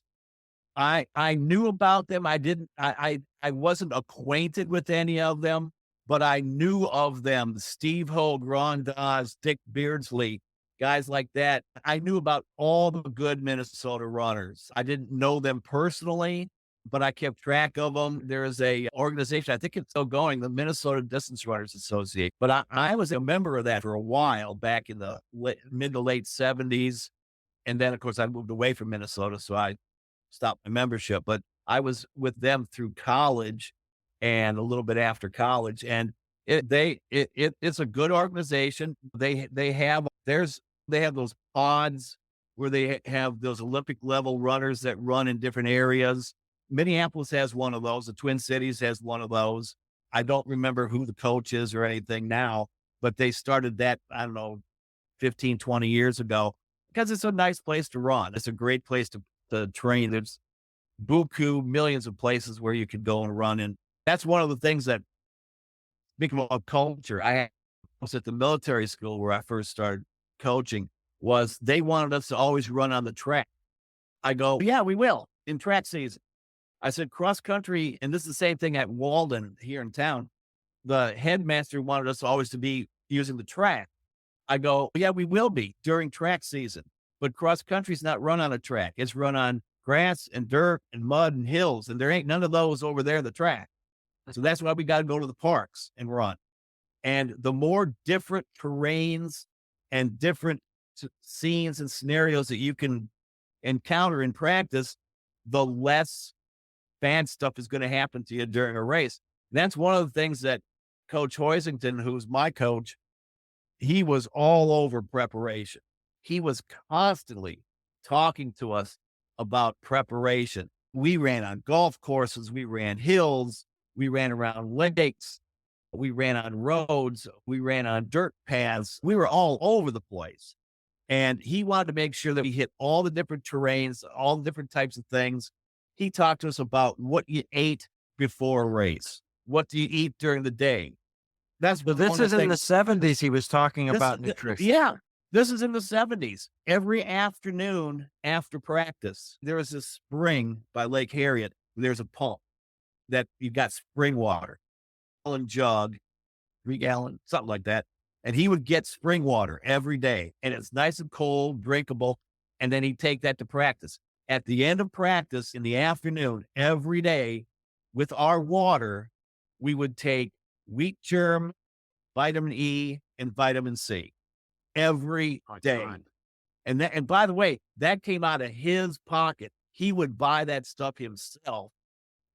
I knew about them. I wasn't acquainted with any of them, but I knew of them. Steve Hogue, Ron Dawes, Dick Beardsley, guys like that. I knew about all the good Minnesota runners. I didn't know them personally, but I kept track of them. There's a organization, I think it's still going, the Minnesota Distance Runners Association. But I was a member of that for a while back in the mid to late 70s. And then, of course, I moved away from Minnesota, so I stopped my membership. But I was with them through college and a little bit after college. And it's a good organization. They have those pods where they have those Olympic level runners that run in different areas. Minneapolis has one of those. The Twin Cities has one of those. I don't remember who the coach is or anything now, but they started that, I don't know, 15, 20 years ago because it's a nice place to run. It's a great place to train. There's buku, millions of places where you could go and run. And that's one of the things that, speaking about culture, I was at the military school where I first started coaching, was they wanted us to always run on the track. I go, yeah, we will in track season. I said cross country, and this is the same thing at Walden here in town. The headmaster wanted us always to be using the track. I go, yeah, we will be during track season, but cross country is not run on a track. It's run on grass and dirt and mud and hills, and there ain't none of those over there, the track. So that's why we got to go to the parks and run. And the more different terrains and different scenes and scenarios that you can encounter in practice, the less bad stuff is going to happen to you during a race. And that's one of the things that Coach Hoisington, who's my coach, he was all over preparation. He was constantly talking to us about preparation. We ran on golf courses, we ran hills, we ran around lakes, we ran on roads, we ran on dirt paths. We were all over the place. And he wanted to make sure that we hit all the different terrains, all the different types of things. He talked to us about what you ate before a race. What do you eat during the day? But this is in the 70s. He was talking about nutrition. Yeah. This is in the 70s. Every afternoon after practice, there was this spring by Lake Harriet. There's a pump that you got spring water, gallon jug, 3-gallon, something like that. And he would get spring water every day. And it's nice and cold, drinkable. And then he'd take that to practice. At the end of practice in the afternoon, every day with our water, we would take wheat germ, vitamin E, and vitamin C every day. And by the way, that came out of his pocket. He would buy that stuff himself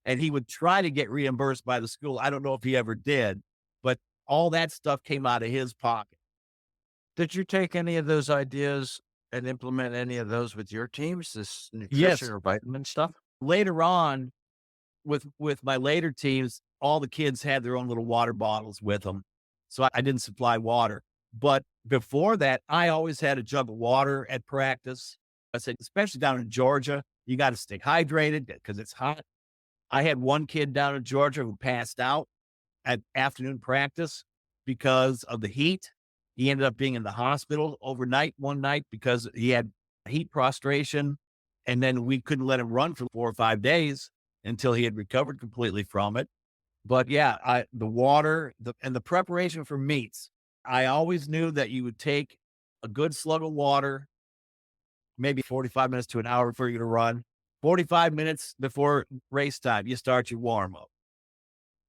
and he would try to get reimbursed by the school. I don't know if he ever did, but all that stuff came out of his pocket. Did you take any of those ideas and implement any of those with your teams, this nutrition Yes. or vitamin stuff? Later on, with my later teams, all the kids had their own little water bottles with them. So I didn't supply water. But before that, I always had a jug of water at practice. I said, especially down in Georgia, you got to stay hydrated because it's hot. I had one kid down in Georgia who passed out at afternoon practice because of the heat. He ended up being in the hospital overnight one night because he had heat prostration. And then we couldn't let him run for 4 or 5 days until he had recovered completely from it. But yeah, the water and the preparation for meets, I always knew that you would take a good slug of water, maybe 45 minutes to an hour before you're going to run. 45 minutes before race time, you start your warm up.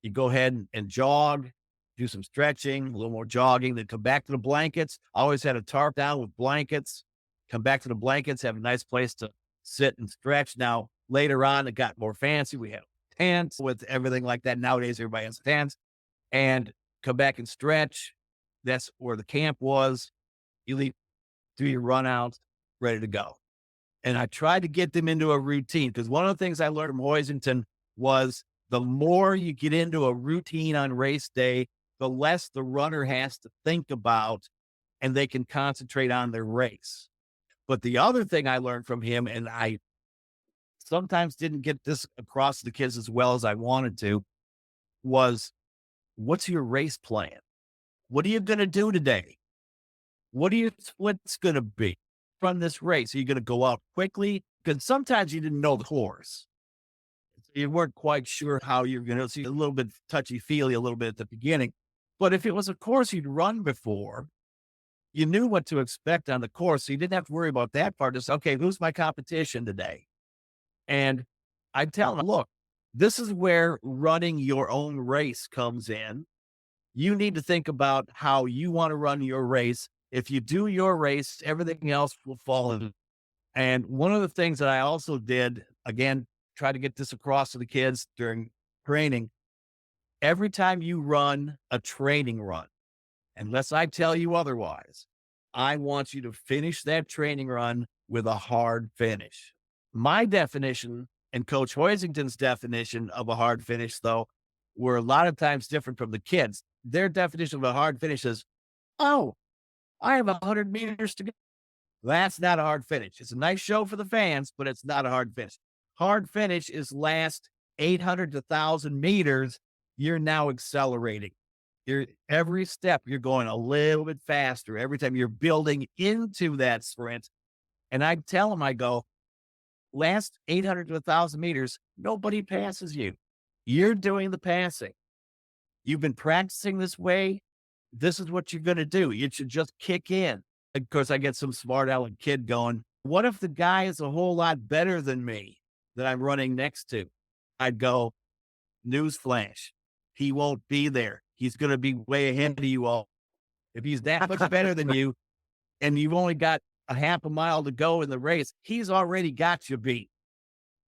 You go ahead and jog, do some stretching, a little more jogging, then come back to the blankets. I always had a tarp down with blankets, come back to the blankets, have a nice place to sit and stretch. Now, later on, it got more fancy. We had tents with everything like that. Nowadays, everybody has tents and come back and stretch. That's where the camp was. You leave, do your run out, ready to go. And I tried to get them into a routine because one of the things I learned from Hoisington was the more you get into a routine on race day, the less the runner has to think about and they can concentrate on their race. But the other thing I learned from him, and I sometimes didn't get this across to the kids as well as I wanted to, was what's your race plan? What are you going to do today? What are your splits going to be from this race? Are you going to go out quickly? because sometimes you didn't know the course. You weren't quite sure how you're going to see a little bit touchy feely a little bit at the beginning. But if it was a course you'd run before, you knew what to expect on the course. So you didn't have to worry about that part. Just, okay, who's my competition today? And I'd tell them, look, this is where running your own race comes in. You need to think about how you want to run your race. If you do your race, everything else will fall in. And one of the things that I also did, again, try to get this across to the kids during training, every time you run a training run, unless I tell you otherwise, I want you to finish that training run with a hard finish. My definition and Coach Hoisington's definition of a hard finish, though, were a lot of times different from the kids. Their definition of a hard finish is, oh, I have 100 meters to go. That's not a hard finish. It's a nice show for the fans, but it's not a hard finish. Hard finish is last 800 to 1,000 meters. You're now accelerating. Every step, you're going a little bit faster. Every time you're building into that sprint. And I tell them, I go, last 800 to 1,000 meters, nobody passes you. You're doing the passing. You've been practicing this way. This is what you're going to do. You should just kick in. Of course, I get some smart aleck kid going, what if the guy is a whole lot better than me that I'm running next to? I'd go, newsflash, he won't be there. He's going to be way ahead of you all. If he's that much better than you and you've only got a half a mile to go in the race, he's already got you beat.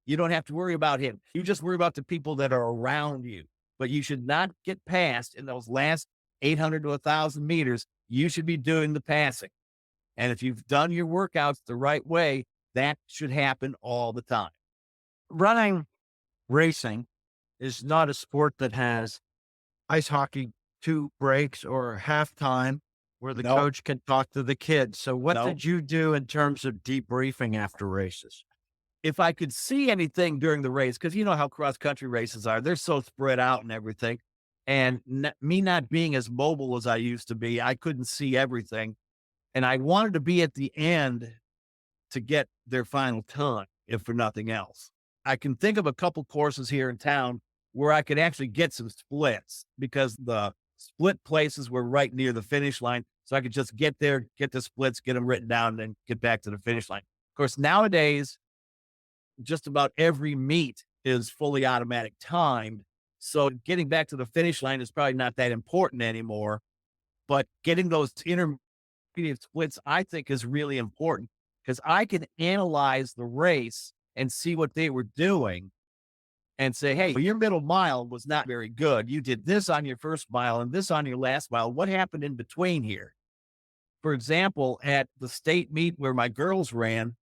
You don't have to worry about him. You just worry about the people that are around you. But you should not get past in those last 800 to 1,000 meters. You should be doing the passing. And if you've done your workouts the right way, that should happen all the time. Running, racing is not a sport that has ice hockey 2 breaks or halftime where the coach can talk to the kids. So what did you do in terms of debriefing after races? If I could see anything during the race, because you know how cross-country races are, they're so spread out and everything. And me not being as mobile as I used to be, I couldn't see everything. And I wanted to be at the end to get their final time, if for nothing else. I can think of a couple courses here in town where I could actually get some splits because the split places were right near the finish line. So I could just get there, get the splits, get them written down, and then get back to the finish line. Of course, nowadays, just about every meet is fully automatic timed. So getting back to the finish line is probably not that important anymore. But getting those intermediate splits, I think, is really important because I can analyze the race and see what they were doing and say, hey, your middle mile was not very good. You did this on your first mile and this on your last mile. What happened in between here? For example, at the state meet where my girls ran,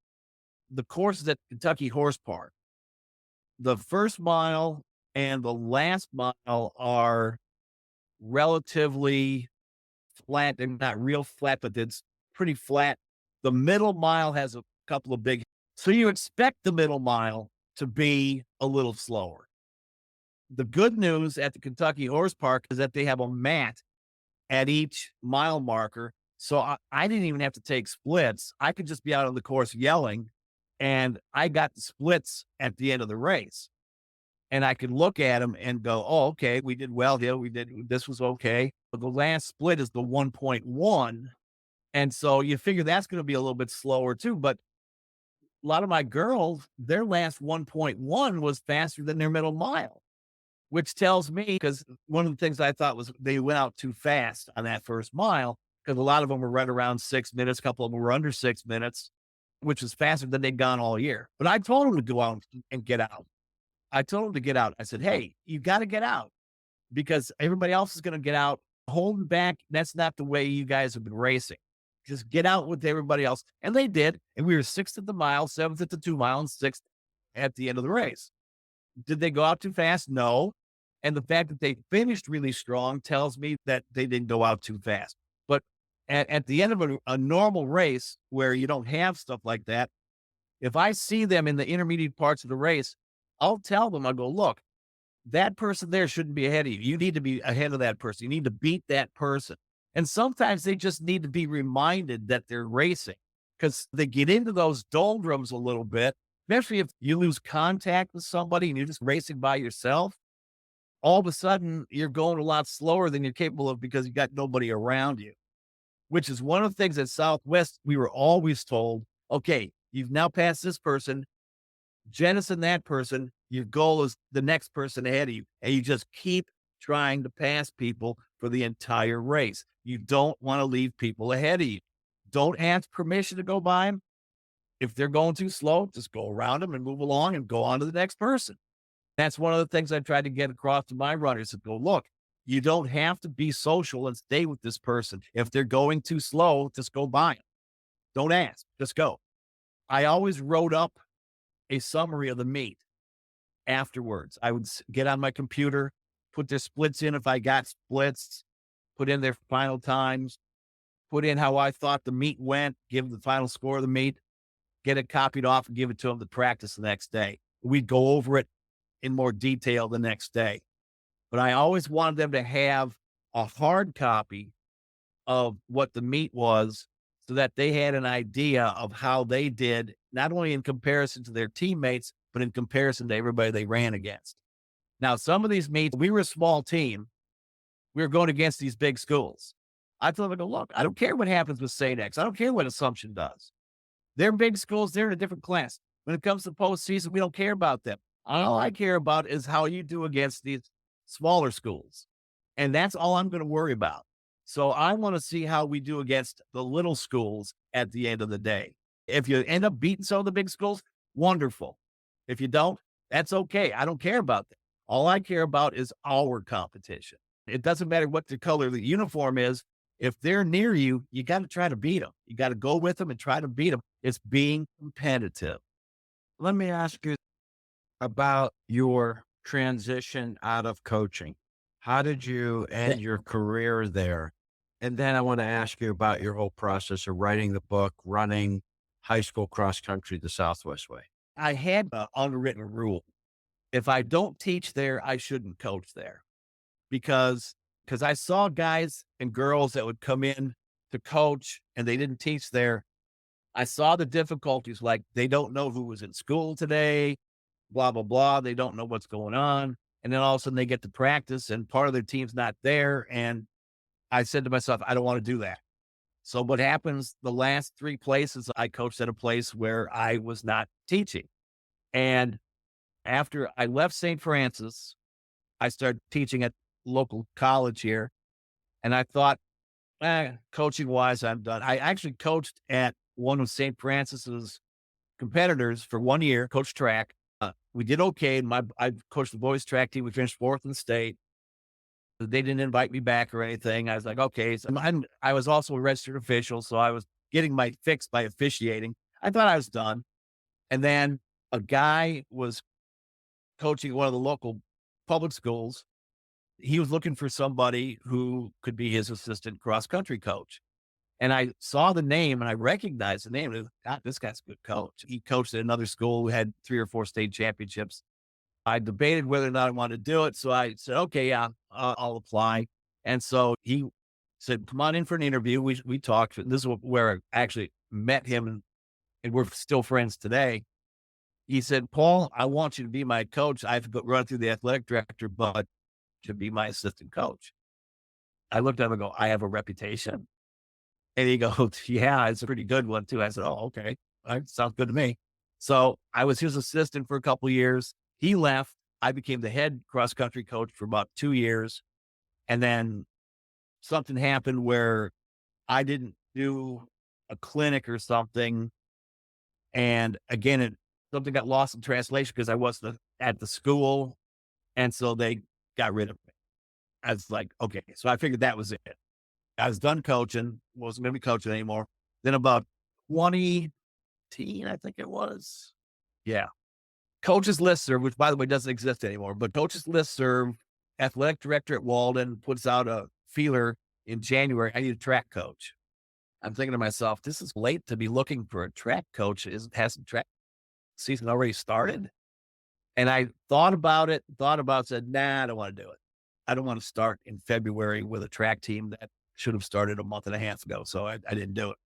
the course is at Kentucky Horse Park. The first mile and the last mile are relatively flat. They're not real flat, but it's pretty flat. The middle mile has a couple of big, so you expect the middle mile to be a little slower. The good news at the Kentucky Horse Park is that they have a mat at each mile marker. So I didn't even have to take splits. I could just be out on the course yelling, and I got the splits at the end of the race. And I could look at them and go, oh, okay, we did well here. This was okay. But the last split is the 1.1. And so you figure that's going to be a little bit slower too. But a lot of my girls, their last 1.1 was faster than their middle mile, which tells me, because one of the things I thought was they went out too fast on that first mile, because a lot of them were right around 6 minutes. A couple of them were under 6 minutes, which was faster than they'd gone all year. But I told them to go out and get out. I told them to get out. I said, hey, you got to get out because everybody else is going to get out. Holding back, that's not the way you guys have been racing. Just get out with everybody else. And they did. And we were 6th at the mile, 7th at the 2 mile, and 6th at the end of the race. Did they go out too fast? No. And the fact that they finished really strong tells me that they didn't go out too fast. But at the end of a normal race where you don't have stuff like that, if I see them in the intermediate parts of the race, I'll tell them, I'll go, look, that person there shouldn't be ahead of you. You need to be ahead of that person. You need to beat that person. And sometimes they just need to be reminded that they're racing because they get into those doldrums a little bit especially if you lose contact with somebody and you're just racing by yourself, all of a sudden you're going a lot slower than you're capable of because you got nobody around you, which is one of the things at Southwest we were always told, okay, you've now passed this person, jettison that person. Your goal is the next person ahead of you. And you just keep trying to pass people for the entire race. You don't want to leave people ahead of you. Don't ask permission to go by them. If they're going too slow, just go around them and move along and go on to the next person. That's one of the things I tried to get across to my runners to go, look, you don't have to be social and stay with this person. If they're going too slow, just go by them. Don't ask, just go. I always wrote up a summary of the meet afterwards. I would get on my computer, put their splits in if I got splits, put in their final times, put in how I thought the meet went, give the final score of the meet, get it copied off and give it to them to practice the next day. We'd go over it in more detail the next day. But I always wanted them to have a hard copy of what the meet was so that they had an idea of how they did, not only in comparison to their teammates, but in comparison to everybody they ran against. Now, some of these meets, we were a small team. We were going against these big schools. I told them, I go, look, I don't care what happens with St. X. I don't care what Assumption does. They're big schools. They're in a different class. When it comes to postseason, we don't care about them. All I care about is how you do against these smaller schools. And that's all I'm going to worry about. So I want to see how we do against the little schools at the end of the day. If you end up beating some of the big schools, wonderful. If you don't, that's okay. I don't care about that. All I care about is our competition. It doesn't matter what the color of the uniform is. If they're near you, you got to try to beat them. You got to go with them and try to beat them. It's being competitive. Let me ask you about your transition out of coaching. How did you end your career there? And then I want to ask you about your whole process of writing the book, running high school cross country the Southwest way. I had an unwritten rule. If I don't teach there, I shouldn't coach there because I saw guys and girls that would come in to coach and they didn't teach there. I saw the difficulties, like they don't know who was in school today, blah, blah, blah. They don't know what's going on. And then all of a sudden they get to practice and part of their team's not there. And I said to myself, I don't want to do that. So what happens, the last 3 places I coached at a place where I was not teaching. And after I left St. Francis, I started teaching at local college here. And I thought, coaching wise, I'm done. I actually coached at one of St. Francis's competitors for 1 year, coached track. We did okay. I coached the boys track team. We finished 4th in the state. They didn't invite me back or anything. I was like, okay. So I was also a registered official. So I was getting my fix by officiating. I thought I was done. And then a guy was coaching one of the local public schools. He was looking for somebody who could be his assistant cross country coach. And I saw the name and I recognized the name. God, this guy's a good coach. He coached at another school who had 3 or 4 state championships. I debated whether or not I wanted to do it. So I said, okay, yeah, I'll apply. And so he said, come on in for an interview. We talked. This is where I actually met him and we're still friends today. He said, Paul, I want you to be my coach. I have to go run through the athletic director, but to be my assistant coach. I looked at him and go, I have a reputation. And he goes, yeah, it's a pretty good one too. I said, oh, okay. All right, sounds good to me. So I was his assistant for a couple of years. He left. I became the head cross country coach for about 2 years. And then something happened where I didn't do a clinic or something. And again, something got lost in translation because I wasn't at the school. And so they got rid of me. I was like, okay. So I figured that was it. I was done coaching, wasn't going to be coaching anymore. Then about 2018, I think it was. Yeah. Coaches Listserv, which by the way doesn't exist anymore, but Coaches Listserv, athletic director at Walden, puts out a feeler in January. I need a track coach. I'm thinking to myself, this is late to be looking for a track coach. Hasn't track season already started? And I thought about it, said, nah, I don't want to do it. I don't want to start in February with a track team that should have started a month and a half ago. So I didn't do it.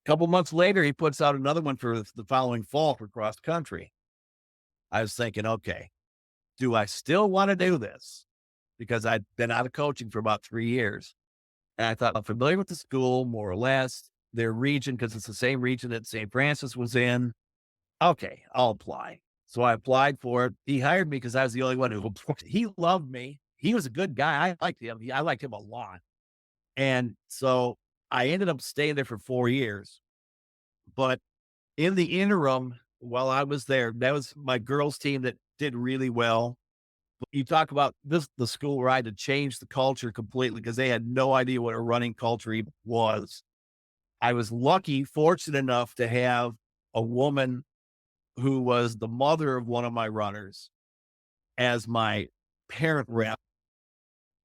A couple months later, he puts out another one for the following fall for cross country. I was thinking, okay, do I still want to do this? Because I'd been out of coaching for about 3 years. And I thought, I'm familiar with the school, more or less, their region, because it's the same region that St. Francis was in. Okay, I'll apply. So I applied for it. He hired me because I was the only one who applied. He loved me. He was a good guy. I liked him. I liked him a lot. And so I ended up staying there for 4 years. But in the interim, while I was there, that was my girls' team that did really well. But you talk about this, the school where I had to change the culture completely because they had no idea what a running culture even was. I was lucky, fortunate enough to have a woman who was the mother of one of my runners as my parent rep,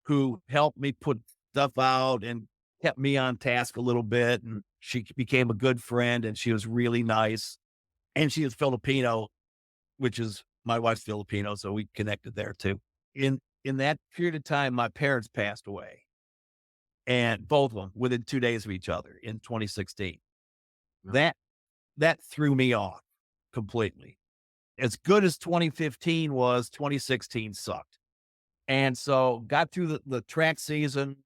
who helped me put stuff out and kept me on task a little bit. And she became a good friend and she was really nice. And she is Filipino, which is my wife's Filipino. So we connected there too. In that period of time, my parents passed away, and both of them within 2 days of each other in 2016. That, that threw me off completely. As good as 2015 was, 2016 sucked. And so got through the track season.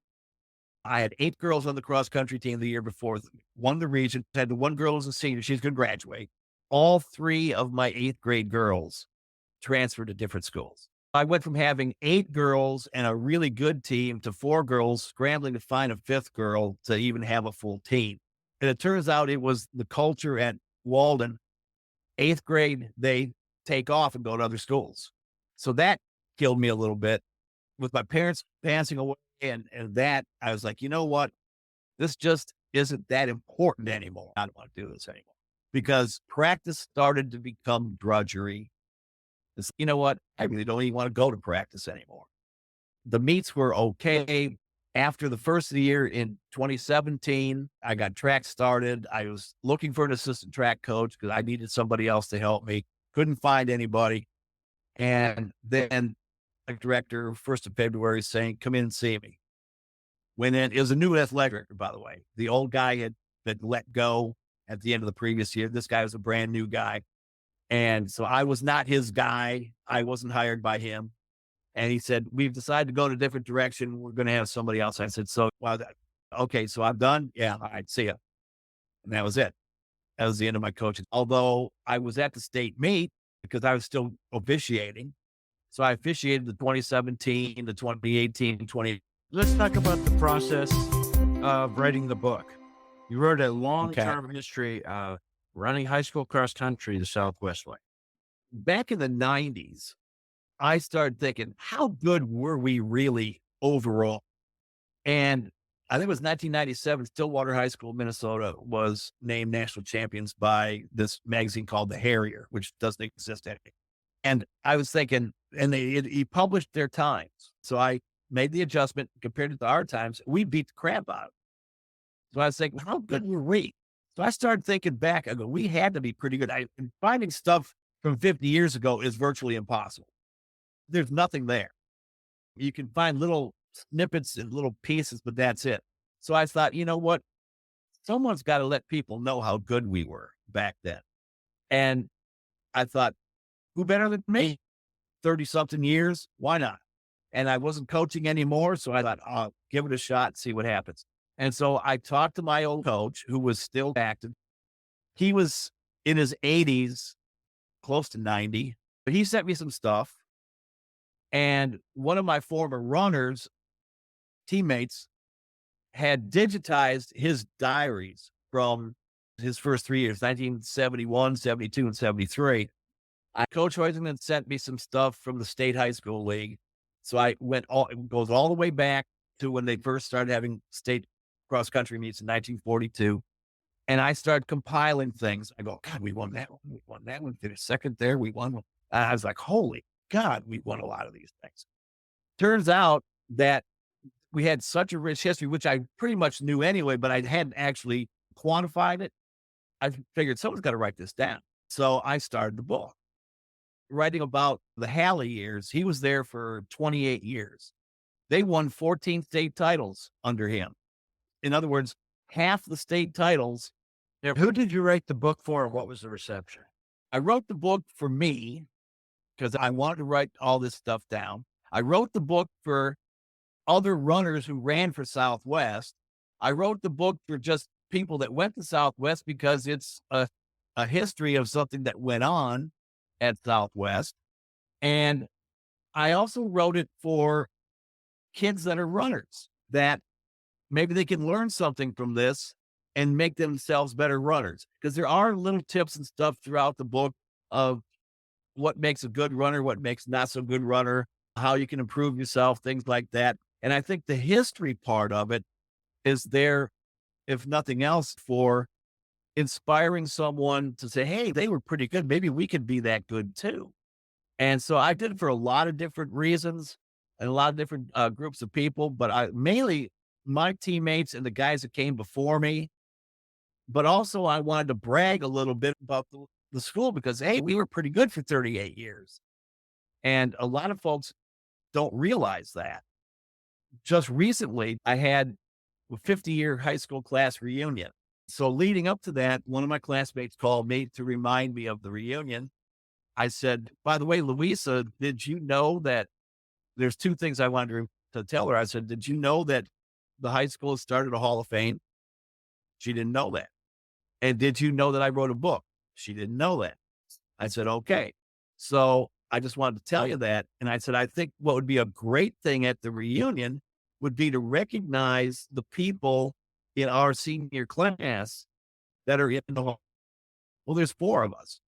I had 8 girls on the cross country team the year before, won the region, had the one girl as a senior. She's going to graduate. All 3 of my 8th grade girls transferred to different schools. I went from having 8 girls and a really good team to 4 girls scrambling to find a 5th girl to even have a full team. And it turns out it was the culture at Walden. 8th grade, they take off and go to other schools. So that killed me a little bit. With my parents passing away and that, I was like, you know what? This just isn't that important anymore. I don't want to do this anymore because practice started to become drudgery. It's, you know what? I really don't even want to go to practice anymore. The meets were okay. After the first of the year in 2017, I got track started. I was looking for an assistant track coach because I needed somebody else to help me. Couldn't find anybody. And then a director, 1st of February, saying, come in and see me. Went in. It was a new athletic director, by the way. The old guy had been let go at the end of the previous year. This guy was a brand new guy. And so I was not his guy. I wasn't hired by him. And he said, we've decided to go in a different direction. We're going to have somebody else. I said, so, well, okay, so I'm done. Yeah. All right. See ya. And that was it. That was the end of my coaching. Although I was at the state meet because I was still officiating. So I officiated the 2017, the 2018, 20. Let's talk about the process of writing the book. You wrote a long-term history of running high school cross country the Southwest way. Back in the 90s, I started thinking, how good were we really overall? And I think it was 1997, Stillwater High School, Minnesota was named national champions by this magazine called The Harrier, which doesn't exist anymore. And I was thinking, and he published their times. So I made the adjustment compared to our times. We beat the crap out of it. So I was thinking, how good were we? So I started thinking back. I go, we had to be pretty good. And finding stuff from 50 years ago is virtually impossible. There's nothing there. You can find little snippets and little pieces, but that's it. So I thought, you know what? Someone's got to let people know how good we were back then. And I thought, who better than me? 30 something years. Why not? And I wasn't coaching anymore. So I thought, I'll give it a shot, see what happens. And so I talked to my old coach who was still active. He was in his 80s, close to 90, but he sent me some stuff. And one of my former runners, teammates, had digitized his diaries from his first 3 years, 1971, 72, and 73. Coach Hoisington sent me some stuff from the State High School League. So I it goes all the way back to when they first started having state cross country meets in 1942. And I started compiling things. I go, God, we won that one. We won that one. Did a second there. We won one. I was like, holy God, we won a lot of these things. Turns out that we had such a rich history, which I pretty much knew anyway, but I hadn't actually quantified it. I figured someone's got to write this down. So I started the book, writing about the Halley years. He was there for 28 years. They won 14 state titles under him. In other words, half the state titles. Who did you write the book for and what was the reception? I wrote the book for me because I wanted to write all this stuff down. I wrote the book for other runners who ran for Southwest. I wrote the book for just people that went to Southwest because it's a history of something that went on at Southwest. And I also wrote it for kids that are runners, that maybe they can learn something from this and make themselves better runners. Because there are little tips and stuff throughout the book of what makes a good runner, what makes not so good runner, how you can improve yourself, things like that. And I think the history part of it is there, if nothing else, for inspiring someone to say, hey, they were pretty good. Maybe we could be that good too. And so I did it for a lot of different reasons and a lot of different groups of people, but I mainly my teammates and the guys that came before me. But also I wanted to brag a little bit about the school because, hey, we were pretty good for 38 years. And a lot of folks don't realize that. Just recently, I had a 50-year high school class reunion. So leading up to that, one of my classmates called me to remind me of the reunion. I said, by the way, Louisa, did you know that there's two things I wanted to tell her? I said, did you know that the high school has started a Hall of Fame? She didn't know that. And did you know that I wrote a book? She didn't know that. I said, okay. So I just wanted to tell you that. And I said, I think what would be a great thing at the reunion would be to recognize the people in our senior class that are in the hall. Well, there's four of us,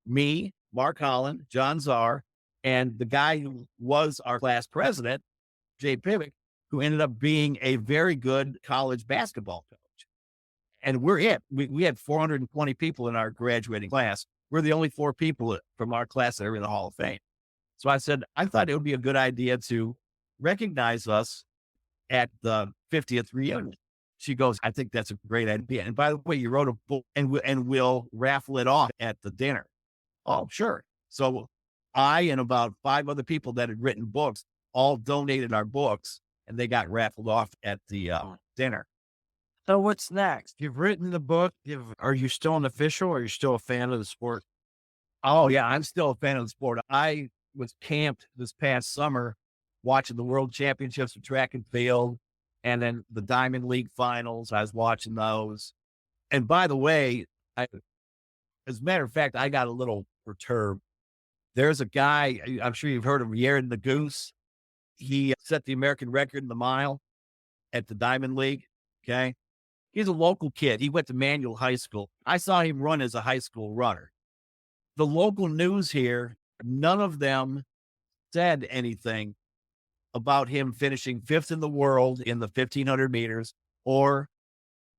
me, Mark Holland, John Czar, and the guy who was our class president, Jay Pivick, who ended up being a very good college basketball coach. And we're it. We had 420 people in our graduating class. We're the only four people from our class that are in the Hall of Fame. So I said, I thought it would be a good idea to recognize us at the 50th reunion. She goes, I think that's a great idea. And by the way, you wrote a book and we'll raffle it off at the dinner. Oh, sure. So I and about 5 other people that had written books all donated our books and they got raffled off at the dinner. So what's next? You've written the book. Are you still an official or are you still a fan of the sport? Oh, yeah, I'm still a fan of the sport. I was camped this past summer watching the World Championships of track and field and then the Diamond League finals. I was watching those. And by the way, as a matter of fact, I got a little perturbed. There's a guy, I'm sure you've heard of Yaron the Goose. He set the American record in the mile at the Diamond League. Okay. He's a local kid. He went to Manual High School. I saw him run as a high school runner. The local news here, none of them said anything about him finishing 5th in the world in the 1500 meters or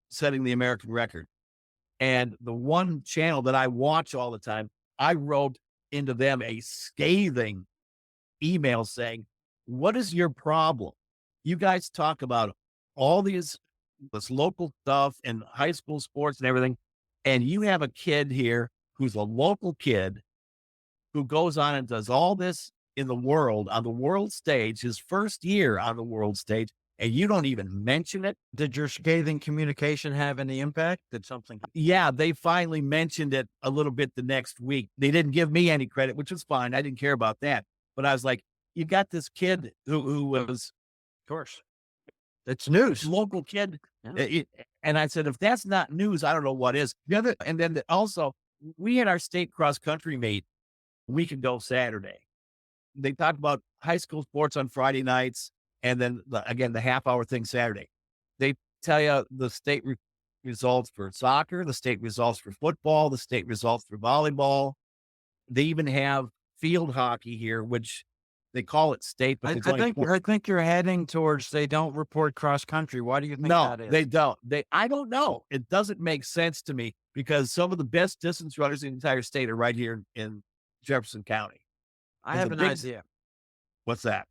setting the American record. And the one channel that I watch all the time, I wrote into them a scathing email saying, what is your problem? You guys talk about all this local stuff and high school sports and everything. And you have a kid here who's a local kid who goes on and does all this in the world, on the world stage, his first year on the world stage, and you don't even mention it. Did your scathing communication have any impact? Did something? Yeah, they finally mentioned it a little bit the next week. They didn't give me any credit, which was fine. I didn't care about that. But I was like, you got this kid who was, Of course. It's news. Local kid. Yeah. And I said, if that's not news, I don't know what is. And then also, we had our state cross country meet a week ago Saturday. They talked about high school sports on Friday nights. And then again, the half-hour thing Saturday. They tell you the state results for soccer, the state results for football, the state results for volleyball. They even have field hockey here, which they call it state. But I think you're heading towards they don't report cross country. Why do you think that is? They don't. I don't know. It doesn't make sense to me because some of the best distance runners in the entire state are right here in Jefferson County. I have an idea. What's that?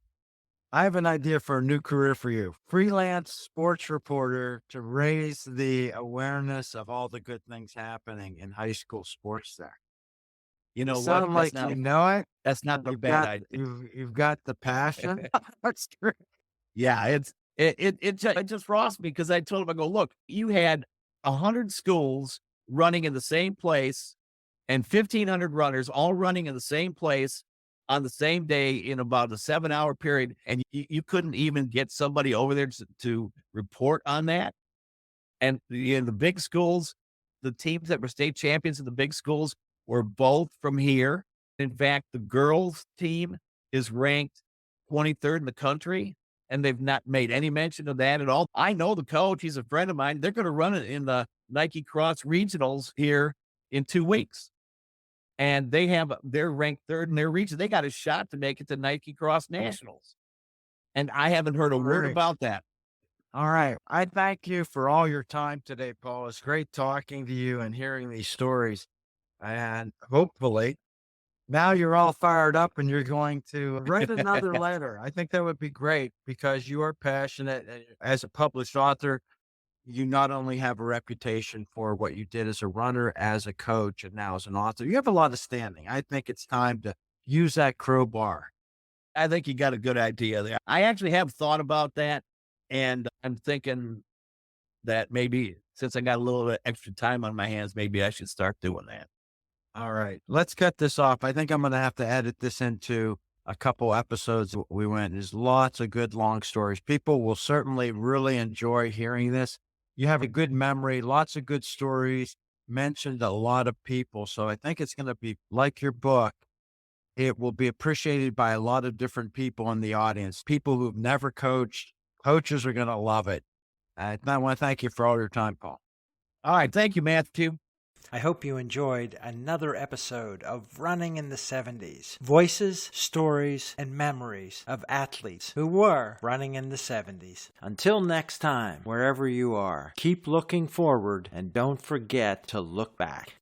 I have an idea for a new career for you. Freelance sports reporter to raise the awareness of all the good things happening in high school sports there. You know, sound like you know it. That's not a bad idea. You've got the passion. That's great. Yeah, it just rossed me because I told him, I go, look, you had 100 schools running in the same place and 1,500 runners all running in the same place on the same day in about a 7-hour period, and you couldn't even get somebody over there to report on that. And in the big schools, the teams that were state champions in the big schools were both from here. In fact, the girls team is ranked 23rd in the country, and they've not made any mention of that at all. I know the coach, he's a friend of mine. They're going to run it in the Nike Cross Regionals here in 2 weeks. And they're ranked 3rd in their region. They got a shot to make it to Nike Cross Nationals. And I haven't heard a word Right. about that. All right. I thank you for all your time today, Paul. It's great talking to you and hearing these stories. And hopefully now you're all fired up and you're going to write another letter. I think that would be great because you are passionate. And as a published author, you not only have a reputation for what you did as a runner, as a coach, and now as an author, you have a lot of standing. I think it's time to use that crowbar. I think you got a good idea there. I actually have thought about that, and I'm thinking that maybe since I got a little bit extra time on my hands, maybe I should start doing that. All right, let's cut this off. I think I'm going to have to edit this into a couple episodes. We went, there's lots of good long stories. People will certainly really enjoy hearing this. You have a good memory, lots of good stories, mentioned a lot of people. So I think it's going to be like your book. It will be appreciated by a lot of different people in the audience, people who've never coached. Coaches are going to love it. I want to thank you for all your time, Paul. All right. Thank you, Matthew. I hope you enjoyed another episode of Running in the 70s. Voices, stories, and memories of athletes who were running in the 70s. Until next time, wherever you are, keep looking forward and don't forget to look back.